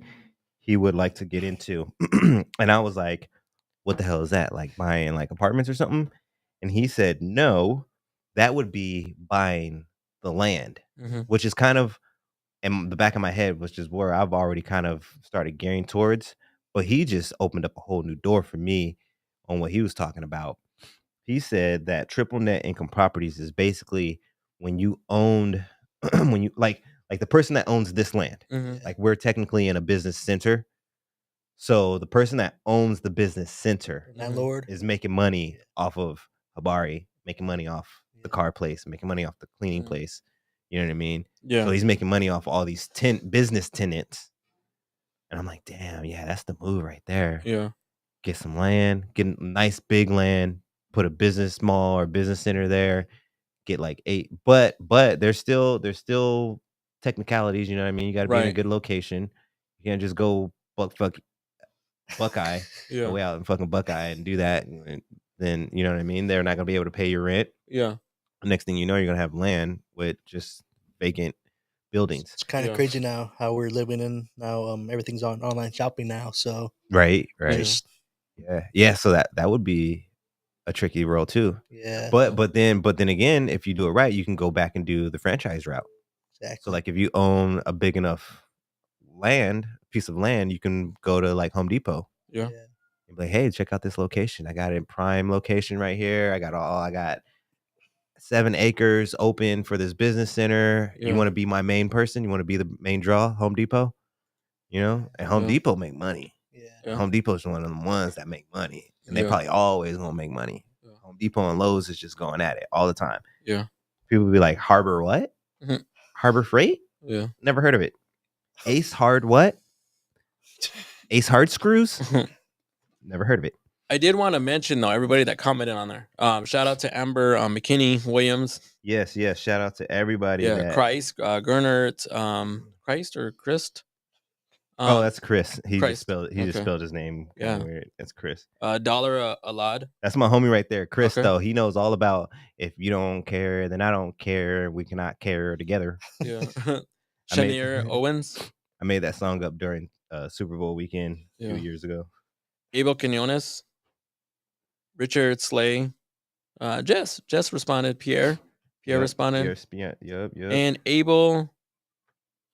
he would like to get into. And I was like, what the hell is that? Like buying like apartments or something? And he said, no, that would be buying the land, which is kind of in the back of my head, which is where I've already kind of started gearing towards. But he just opened up a whole new door for me on what he was talking about. He said that triple net income properties is basically when you owned, when you like the person that owns this land. Like we're technically in a business center. So the person that owns the business center is making money off of Habari, making money off the car place, making money off the cleaning place. You know what I mean? Yeah. So he's making money off all these business tenants. And I'm like, damn, yeah, that's the move right there. Yeah. Get some land, get a nice big land, put a business mall or business center there, get like 8. But there's still technicalities, you know what I mean? You gotta be in a good location. You can't just go Buckeye, go out and fucking Buckeye and do that. And then you know what I mean? They're not gonna be able to pay your rent. Yeah. Next thing you know, you're gonna have land with just vacant buildings. It's kind of crazy now how we're living in now. Everything's on online shopping now. So right. Yeah. So that would be a tricky role too. Yeah. But then again, if you do it right, you can go back and do the franchise route. Exactly. So like if you own a big enough piece of land, you can go to like Home Depot. Yeah. And be like, hey, check out this location. I got it in prime location right here. I got 7 acres open for this business center. You want to be my main person? You want to be the main draw? Home Depot, and Home Depot make money. Yeah. Home Depot is one of the ones that make money, and they probably always gonna make money. Home Depot and Lowe's is just going at it all the time. Yeah. People be like, Harbor what? Harbor Freight? Yeah. Never heard of it. Ace Hard what? Ace Hard Screws? Never heard of it. I did want to mention though, everybody that commented on there. Shout out to Amber McKinney Williams. Yes. Shout out to everybody. Yeah, Christ, Gernert, Christ or Christ. That's Chris. He Christ. just spelled his name. Yeah, weird. That's Chris. Dollar Alad. That's my homie right there, Chris. Though he knows all about if you don't care, then I don't care. We cannot care together. Yeah. Shanier Owens. I made that song up during Super Bowl weekend 2 years ago. Abel Quinones. Richard Slay. Jess responded. Pierre responded. Yep. And Abel.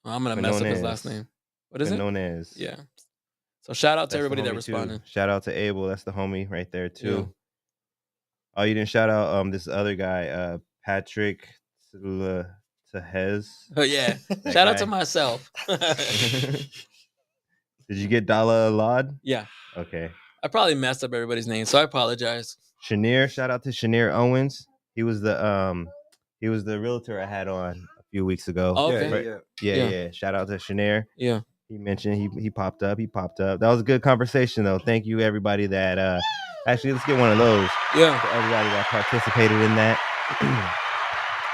I'm gonna mess up his last name. What is it? Quinones. Yeah. So shout out to everybody that responded. Shout out to Abel. That's the homie right there too. Yeah. Oh, you didn't shout out this other guy, Patrick to Hez. Oh yeah. That Shout out to guy. myself. Did you get Dala Alad? Yeah. Okay. I probably messed up everybody's name, so I apologize. Shanier, shout out to Shanier Owens. He was the realtor I had on a few weeks ago. Oh, okay. Yeah. Shout out to Shanier. Yeah. He mentioned he popped up. That was a good conversation though. Thank you everybody that actually let's get one of those. Yeah. For everybody that participated in that.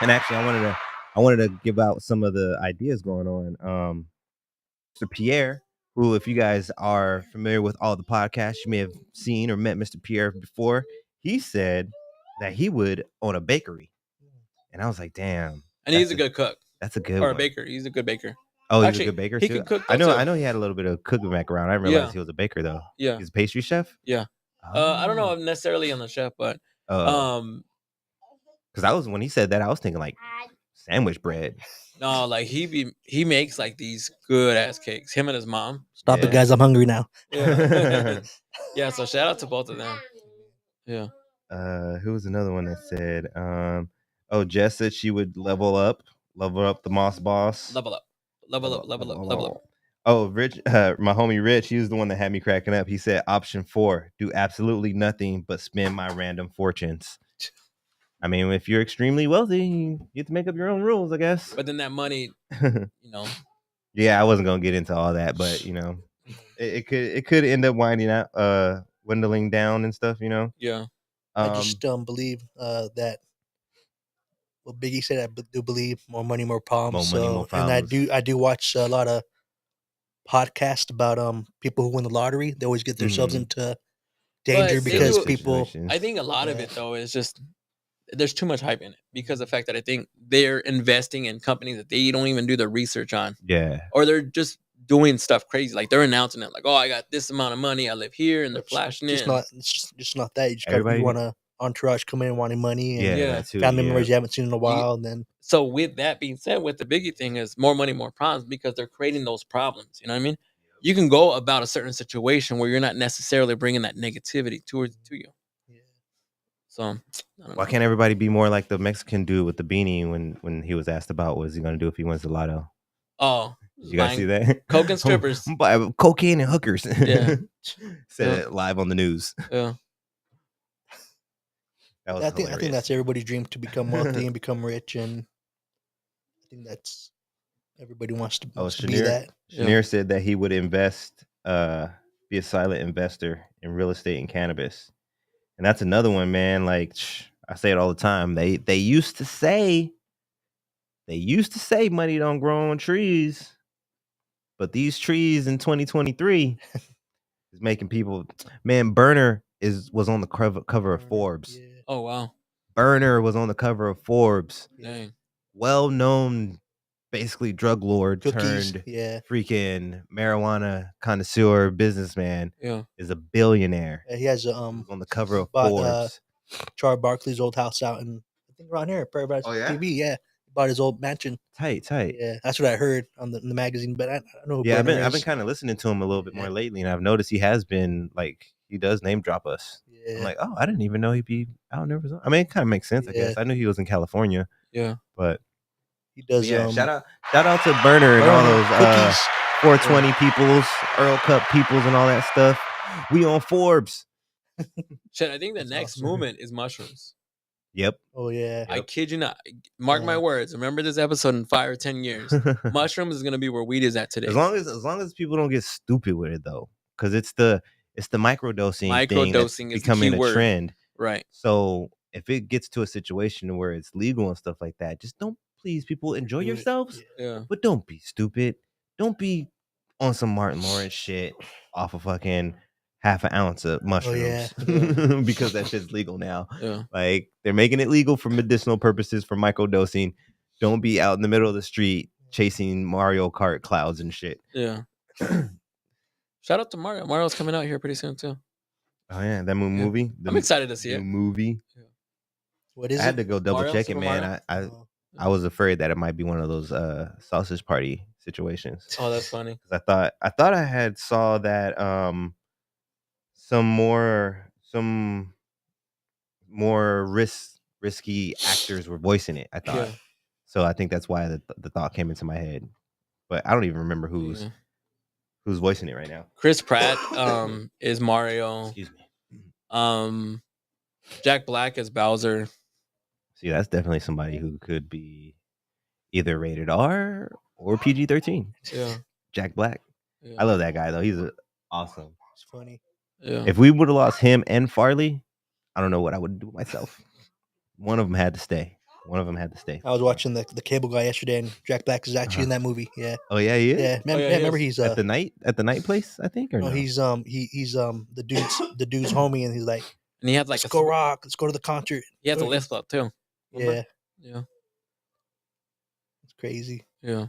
And actually I wanted to give out some of the ideas going on. Mr. Pierre, who, if you guys are familiar with all the podcasts, you may have seen or met Mr. Pierre before. He said that he would own a bakery. And I was like, damn. And he's a good cook. That's a good or one. a baker. He's a good baker. Oh, he's Actually, a good baker he too. can cook I though, know too. he had a little bit of cooking background. I didn't realize he was a baker though. Yeah. He's a pastry chef? Yeah. I don't know necessarily on the chef, but because when he said that, I was thinking like sandwich bread. No, like he makes like these good ass cakes. Him and his mom. Stop it, guys! I'm hungry now. Yeah. Yeah. So shout out to both of them. Yeah. Who was another one that said? Jess said she would level up the Moss Boss. Level up. Oh, Rich, my homie Rich, he was the one that had me cracking up. He said option 4, do absolutely nothing but spend my random fortunes. I mean, if you're extremely wealthy, you get to make up your own rules, I guess. But then that money, Yeah, I wasn't gonna get into all that, but it could end up dwindling down and stuff, Yeah. I just believe that what Biggie said. I do believe more money, more problems. More money, more problems. And I do watch a lot of podcasts about people who win the lottery. They always get themselves into danger because people. I think a lot of it though is just there's too much hype in it because of the fact that I think they're investing in companies that they don't even do the research on. Yeah. Or they're just doing stuff crazy. Like they're announcing it like, oh, I got this amount of money. I live here, and they're flashing it. It's just not that. You want to entourage come in wanting money and too, family members you haven't seen in a while. And then so with that being said, with the Biggie thing is more money, more problems because they're creating those problems. You know what I mean? You can go about a certain situation where you're not necessarily bringing that negativity to you. So why can't everybody be more like the Mexican dude with the beanie when he was asked about what is he going to do if he wins the lotto? Oh, you guys see that? Coke and strippers. Cocaine and hookers. Yeah. Said it live on the news. Yeah. I think that's everybody's dream to become wealthy and become rich, and I think that's everybody wants to be that. Shanier said that he would invest, be a silent investor in real estate and cannabis. And that's another one, man. Like I say it all the time. They used to say money don't grow on trees, but these trees in 2023 is making people. Man, Burner was on the cover of Forbes. Yeah. Oh wow. Burner was on the cover of Forbes. Dang. Well-known, basically drug lord turned freaking marijuana connoisseur businessman. Yeah, is a billionaire. He has on the cover of Forbes. Charles Barkley's old house out in I think around here, Paradise TV. Yeah, he bought his old mansion. Tight. Yeah, that's what I heard on the magazine. But I don't know. Who I've been kind of listening to him a little bit more lately, and I've noticed he has been like he does name drop us. Yeah. I'm like, oh, I didn't even know he'd be out in Arizona. I mean, it kind of makes sense, I guess. I knew he was in California. Yeah, but he does. Yeah, shout out to Burner and all those 420 peoples, Earl Cup peoples, and all that stuff. We on Forbes. Shit, I think the next movement is mushrooms. Yep. Oh yeah. I kid you not. Mark my words. Remember this episode in 5 or 10 years. Mushrooms is gonna be where weed is at today. As long as people don't get stupid with it though, because it's the microdosing thing that's becoming a trend. Right. So if it gets to a situation where it's legal and stuff like that, just don't, please, people, enjoy yourselves. Yeah. But don't be stupid. Don't be on some Martin Lawrence shit off of fucking half an ounce of mushrooms because that shit's legal now. Yeah. Like they're making it legal for medicinal purposes for microdosing. Don't be out in the middle of the street chasing Mario Kart clouds and shit. Yeah. Shout out to Mario. Mario's coming out here pretty soon too. Oh yeah, that movie. I'm excited to see it. Movie. Yeah. What is it? I had to go double check it, man. I was afraid that it might be one of those sausage party situations. Oh, that's funny. Because I thought I had saw that some more risky actors were voicing it. I thought. So I think that's why the thought came into my head. But I don't even remember who's voicing it right now. Chris Pratt is Mario. Excuse me. Jack Black is Bowser. See, that's definitely somebody who could be either rated R or PG-13. Yeah. Jack Black. Yeah. I love that guy though. He's awesome. It's funny. Yeah. If we would have lost him and Farley, I don't know what I would do myself. One of them had to stay. I was watching the Cable Guy yesterday, and Jack Black is actually in that movie. Yeah. Oh yeah, he is. Yeah. Remember he's at the night place, I think. Or no, he's the dude's homie, and he's like, and he had like let's go rock. Let's go to the concert. He has a lift up too. Yeah. Yeah. It's crazy. Yeah.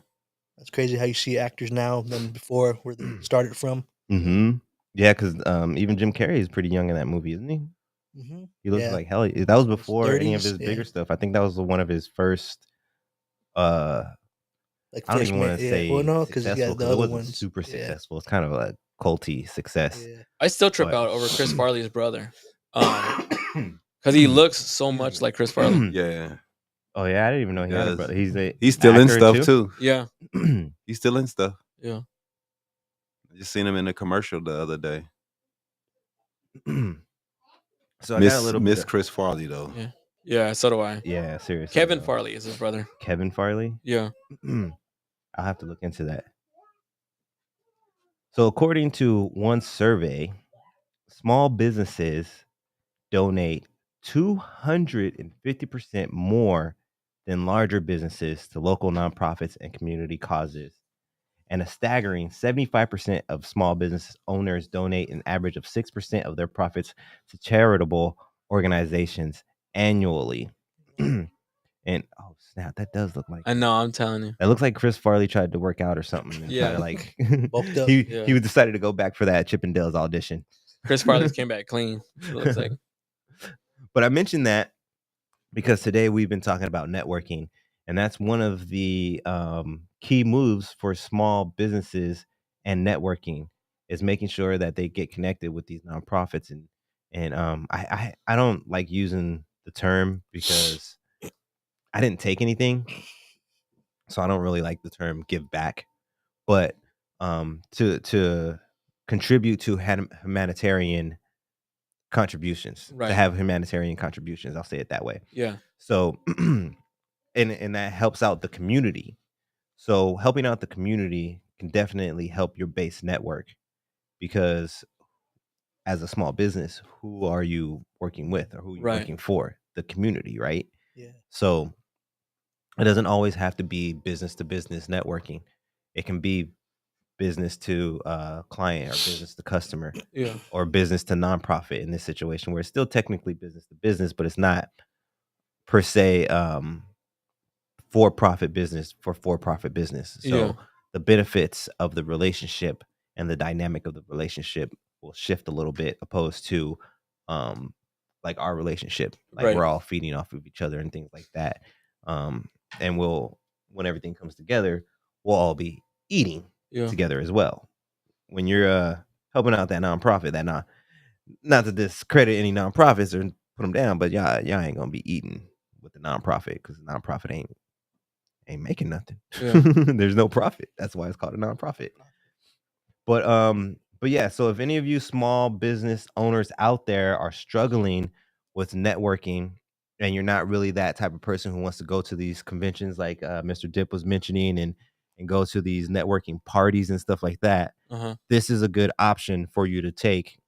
That's crazy how you see actors now than before, where they started from. Mm-hmm. Yeah, because even Jim Carrey is pretty young in that movie, isn't he? Mm-hmm. He looks like hell. That was before 30s, any of his bigger stuff. I think that was one of his first. I don't even want to say because successful, the it other wasn't ones super successful. It's kind of a culty success. Yeah. I still trip out over Chris Farley's brother, because he looks so much like Chris Farley. Yeah. Oh yeah, I didn't even know he had a brother. He's still in stuff too. Yeah. He's still in stuff. Yeah. I just seen him in a commercial the other day. So I got a little miss Chris Farley though. Yeah. Yeah, so do I. Yeah, seriously. Kevin Farley is his brother. Kevin Farley? Yeah. I'll have to look into that. So according to one survey, small businesses donate 250% more than larger businesses to local nonprofits and community causes. And a staggering 75% of small business owners donate an average of 6% of their profits to charitable organizations annually. And oh snap, that does look like I know, I'm telling you. It looks like Chris Farley tried to work out or something. And Yeah. like Bulked up. he decided to go back for that Chippendales audition. Chris Farley came back clean, it looks like. But I mentioned that because today we've been talking about networking, and that's one of the key moves for small businesses and networking is making sure that they get connected with these nonprofits. And I don't like using the term because I didn't take anything, so I don't really like the term give back. But to contribute to humanitarian contributions, Right. to have humanitarian contributions, I'll say it that way. Yeah. So and that helps out the community. So helping out the community can definitely help your base network, because as a small business, who are you working with or who are you working for? The community, right? Yeah. So it doesn't always have to be business to business networking. It can be business to client or business to customer, or business to nonprofit in this situation, where it's still technically business to business, but it's not per se for-profit business for for-profit business. So the benefits of the relationship and the dynamic of the relationship will shift a little bit, opposed to like our relationship, like we're all feeding off of each other and things like that. And when everything comes together, we'll all be eating together as well. When you're helping out that nonprofit, not to discredit any nonprofits or put them down, but y'all ain't gonna be eating with the nonprofit, because the nonprofit ain't making nothing. There's no profit. That's why it's called a nonprofit. But yeah, so if any of you small business owners out there are struggling with networking, and you're not really that type of person who wants to go to these conventions like Mr. Dip was mentioning, and go to these networking parties and stuff like that, this is a good option for you to take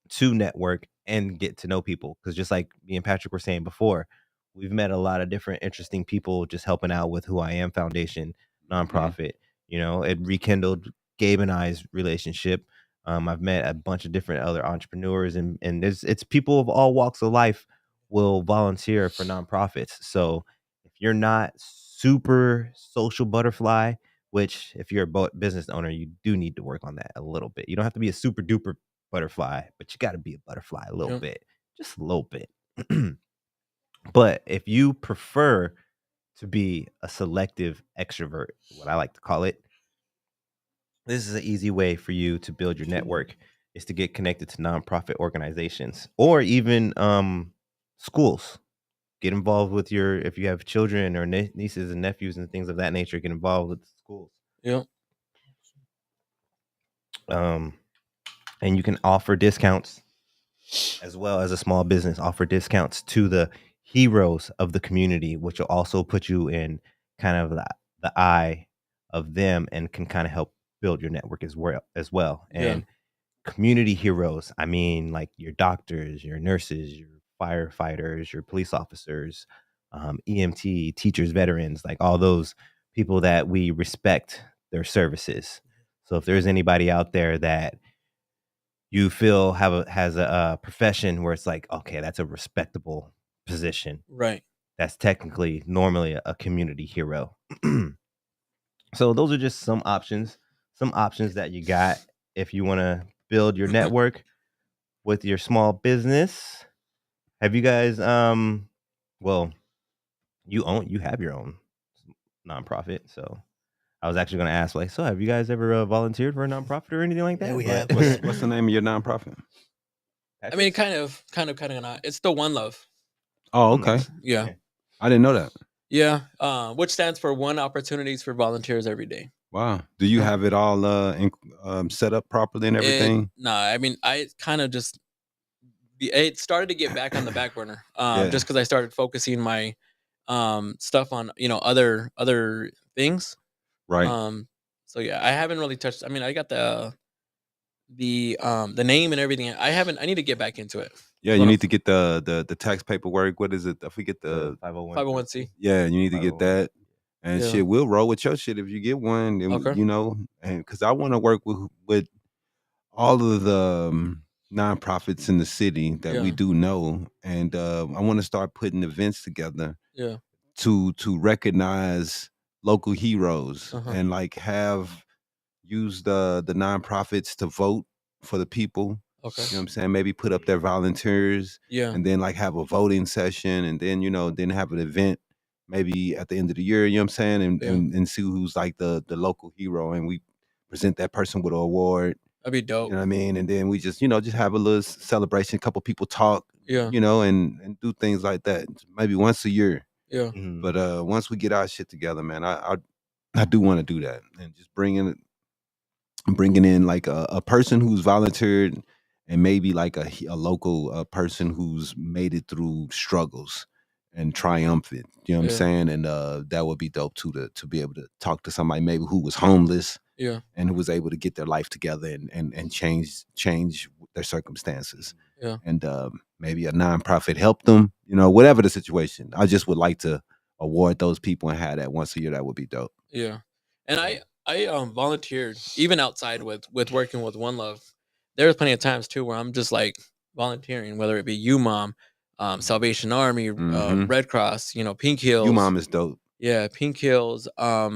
to network and get to know people. Because just like me and Patrick were saying before, we've met a lot of different interesting people just helping out with Who I Am Foundation nonprofit. You know, it rekindled Gabe and I's relationship. I've met a bunch of different other entrepreneurs, and it's people of all walks of life will volunteer for nonprofits. So if you're not super social butterfly, which if you're a business owner, you do need to work on that a little bit. You don't have to be a super duper butterfly, but you got to be a butterfly a little bit, just a little bit. But if you prefer to be a selective extrovert, what I like to call it, this is an easy way for you to build your network, is to get connected to nonprofit organizations, or even schools. get involved with if you have children or nieces and nephews and things of that nature, get involved with schools. Yeah. And you can offer discounts as well as a small business, offer discounts to the heroes of the community, which will also put you in kind of the eye of them and can kind of help build your network as well. And community heroes, I mean, like your doctors, your nurses, your firefighters, your police officers, EMT, teachers, veterans, like all those people that we respect their services. So if there's anybody out there that you feel has a profession where it's like, okay, that's a respectable position, right? That's technically normally a community hero. So those are just some options that you got if you want to build your network with your small business. Have you guys well, you have your own nonprofit, so I was actually going to ask, like, so have you guys ever volunteered for a nonprofit or anything like that? Yeah, we have. What's the name of your nonprofit? I mean, kind of cutting it out. It's the One Love. Oh, okay. Yeah. I didn't know that. Yeah. Which stands for One Opportunities for Volunteers Every Day. Wow. Do you have it all set up properly and everything? Nah, I mean, I kind of just it started to get back on the back burner. Just because I started focusing my stuff on other things. Right. So yeah, I haven't really touched. I mean, I got the name and everything. I need to get back into it. Yeah, you need to get the tax paperwork. What is it? I forget the 501c. Yeah, you need to get that. And shit, we'll roll with your shit if you get one. And, okay. And because I want to work with all of the nonprofits in the city that we do know, and I want to start putting events together. Yeah. To recognize local heroes and like use the nonprofits to vote for the people. Okay. You know what I'm saying? Maybe put up their volunteers. Yeah. And then like have a voting session and then, then have an event maybe at the end of the year, you know what I'm saying? And see who's like the local hero and we present that person with an award. That'd be dope. You know what I mean? And then we just, just have a little celebration, a couple people talk, and do things like that. Maybe once a year. Yeah. But once we get our shit together, man, I do want to do that and just bringing in like a person who's volunteered and maybe like a local person who's made it through struggles and triumphant. You know what I'm saying? And that would be dope too to be able to talk to somebody maybe who was homeless. Yeah. And who was able to get their life together and change their circumstances. Yeah. And maybe a nonprofit helped them, whatever the situation. I just would like to award those people and have that once a year. That would be dope. Yeah. And I volunteered even outside with working with One Love. There's plenty of times too where I'm just like volunteering, whether it be UMOM, Salvation Army, Red Cross, Pink Hills. UMOM is dope. Yeah, Pink Hills. I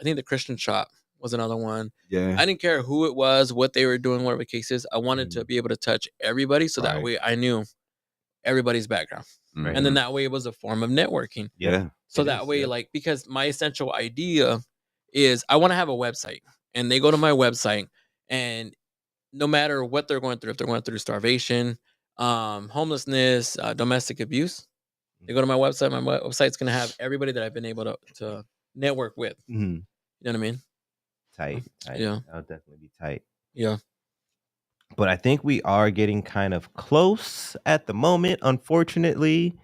think the Christian Shop was another one. Yeah. I didn't care who it was, what they were doing, whatever the case is. I wanted to be able to touch everybody so that way I knew everybody's background. Right. And then that way it was a form of networking. Yeah. So that way, like, because my essential idea is I want to have a website and they go to my website and no matter what they're going through, if they're going through starvation, homelessness, domestic abuse, they go to my website. My website's going to have everybody that I've been able to network with. Mm-hmm. You know what I mean? Tight. Yeah. That'll definitely be tight. Yeah. But I think we are getting kind of close at the moment. Unfortunately,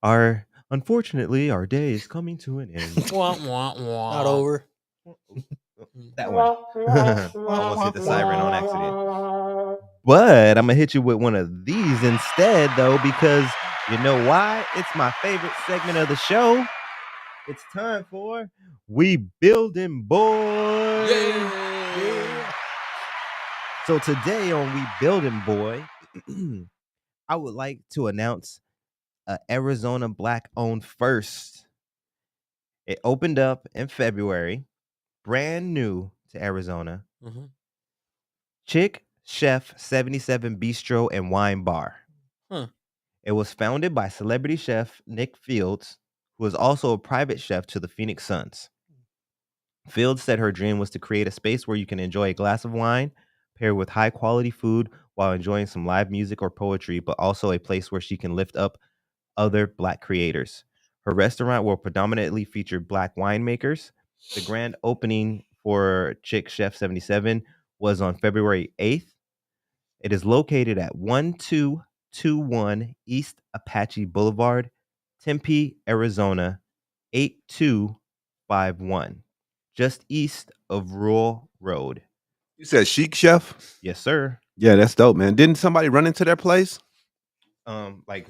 our day is coming to an end. Not over. That one. Almost hit the siren on accident. But I'm going to hit you with one of these instead, though, because you know why? It's my favorite segment of the show. It's time for We Building Boy. Yeah. So today on We Building Boy, I would like to announce an Arizona Black-owned first. It opened up in February, brand new to Arizona. Mm-hmm. Chick Chef 77 Bistro and Wine Bar. Huh. It was founded by celebrity chef Nick Fields, who is also a private chef to the Phoenix Suns. Fields said her dream was to create a space where you can enjoy a glass of wine paired with high-quality food while enjoying some live music or poetry, but also a place where she can lift up other Black creators. Her restaurant will predominantly feature Black winemakers. The grand opening for Chick Chef 77 was on February 8th. It is located at 1221 East Apache Boulevard, Tempe, Arizona, 8251, just east of Rural Road. You said Chic Chef? Yes, sir. Yeah, that's dope, man. Didn't somebody run into their place? Like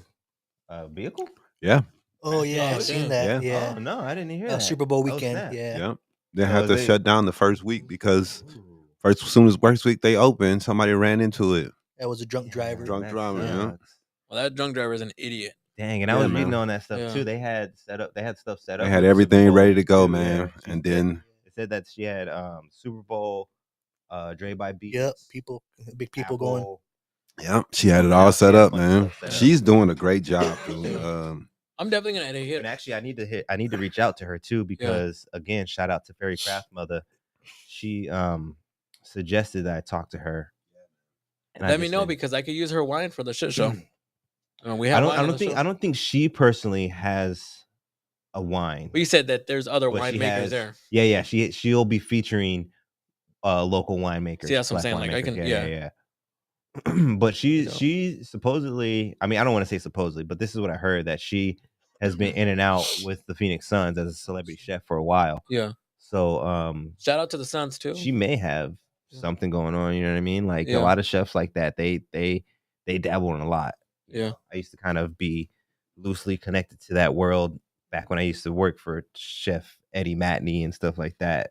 a vehicle? Yeah. Oh yeah, I seen that. Yeah. Oh no, I didn't hear that. Super Bowl Oh, weekend. snap. Yeah. Yeah. They So had to they- shut down the first week because Ooh. as soon as first week they opened, somebody ran into it. That was a drunk driver. Drunk that driver, yeah. sucks. Well, that drunk driver is an idiot. Dang, and I Yeah, was reading man. on that stuff Yeah. too. They had stuff set up. They had with the Super everything Bowl ready to go, too, man. yeah. And then It said that she had Super Bowl, Dre by Beats. Yep. Big people going. Apple. yeah, she had it Coming all out, set she had a up, bunch of man. stuff set up. She's doing a great job, dude. I'm definitely gonna hit. And actually, I need to reach out to her too because again, shout out to Fairy Craft Mother. She suggested that I talk to her. And Let me know because I could use her wine for the shit show. We I have. don't think she personally has a wine. But you said that there's other But she winemakers has- there. Yeah. She'll be featuring local winemakers. See, that's what I'm Black saying, like, I winemakers. can- yeah. But You know. she supposedly, I mean, I don't want to say supposedly, but this is what I heard, that she has been in and out with the Phoenix Suns as a celebrity chef for a while. Yeah. So Shout out to the Suns too. she may have something going on, you know what I mean? Like Yeah. a lot of chefs like that, they dabble in a lot. You Yeah. know? I used to kind of be loosely connected to that world back when I used to work for Chef Eddie Matney and stuff like that.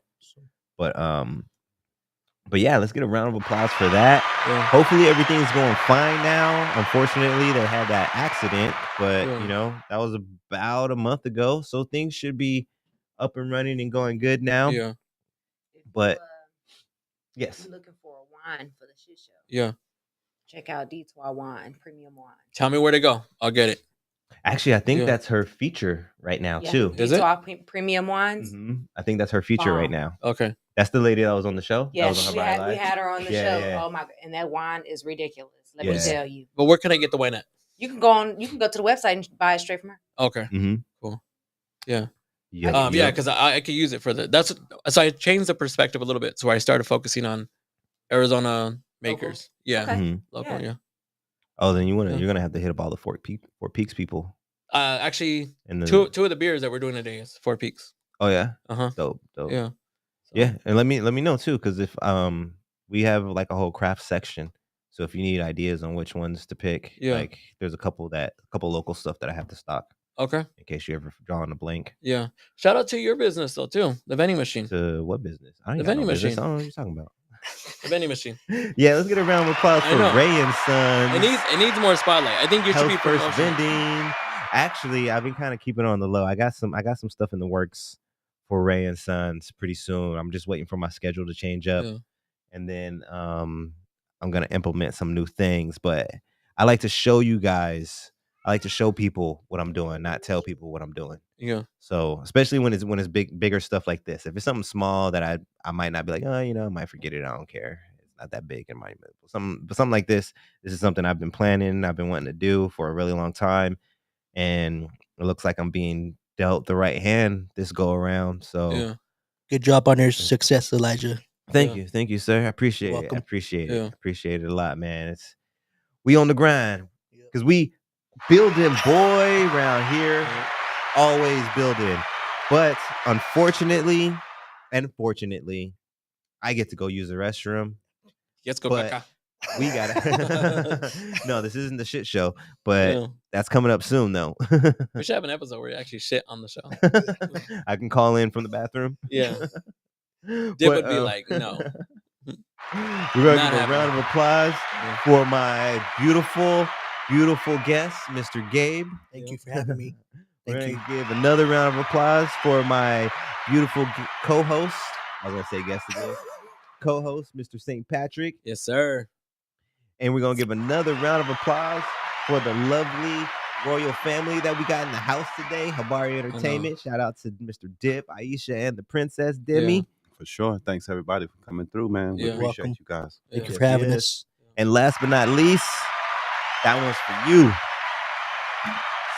But yeah, let's get a round of applause for that. Yeah. Hopefully everything's going fine now. Unfortunately, they had that accident, but Yeah. you know, that was about a month ago. So things should be up and running and going good now. Yeah. But If yes. you're looking for a wine for the shit show, Yeah. check out Detour Wine, premium wine. Tell me where to go. I'll get it. Actually, I think Yeah. that's her feature right now Yeah, too. Is it? Detour premium wines. I think that's her feature right Bomb. now. Okay. That's the lady that was on the show. That Yes, was on we Habari had, Live? her on the Yeah, show. yeah. Oh my god, and that wine is ridiculous. Let me Yeah. tell you. But where can I get the wine at? You can go to the website and buy it straight from her. Okay. Mm-hmm. Cool. Yeah. Yeah. Yeah, because I could use it for so I changed the perspective a little bit. So I started focusing on Arizona makers. Yeah. Okay. Mhm. Local, yeah. Oh, then you're Yeah. gonna have to hit up all the Fort Peaks people. Actually, And the, two of the beers that we're doing today is 4 Peaks. Oh yeah. Uh-huh. Dope. Yeah. So, Yeah, and let me know too, because if we have like a whole craft section, so if you need ideas on which ones to pick, Yeah. like there's a couple local stuff that I have to stock Okay. in case you ever draw on a blank. Yeah. Shout out to your business though too. The vending machine. To what business? I don't The even got no vending business. machine. I don't know what you're talking about. The vending machine. Yeah, let's get a round of applause I for know. Ray and Sons. It needs more spotlight. I think you should Health be First promotion. Vending. Actually, I've been kind of keeping it on the low. I got some stuff in the works for Ray and Sons pretty soon. I'm just waiting for my schedule to change up. Yeah. And then I'm gonna implement some new things. But I like to show you guys. I like to show people what I'm doing, not tell people what I'm doing. Yeah. So especially when it's bigger stuff like this. If it's something small that I might not be like, oh, you know, I might forget it. I don't care. It's not that big in my something like this. This is something I've been planning. I've been wanting to do for a really long time, and it looks like I'm being dealt the right hand this go around. So Yeah. Good job on your success, Elijah. thank you, sir. I appreciate it. welcome. I appreciate Yeah. it. Appreciate it a lot, man. We on the grind because we building, boy, around here. Yeah. Always building. But unfortunately, I get to go use the restroom. Let's go But caca. We gotta No, this isn't the shit show, but Yeah. that's coming up soon though. We should have an episode where you actually shit on the show. I can call in from the bathroom. Yeah. Dip But, would be like, no. We're gonna Not give a round of applause Yeah. for my beautiful guest, Mr. Gabe. Thank you for having me. We're Thank gonna you. give another round of applause for my beautiful co-host. I was gonna say guest again. Co-host, Mr. St. Patrick. Yes, sir. And we're gonna give another round of applause for the lovely royal family that we got in the house today. Habari Entertainment. Shout out to Mr. Dip, Iesha, and the Princess Demi. Yeah. For sure. Thanks everybody for coming through, man. We Yeah. appreciate Welcome. you guys. Thank Yeah. you for having Yes. us. And last but not least, that one's for you.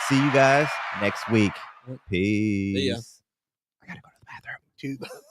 see you guys next week. Peace. ya. I gotta go to the bathroom.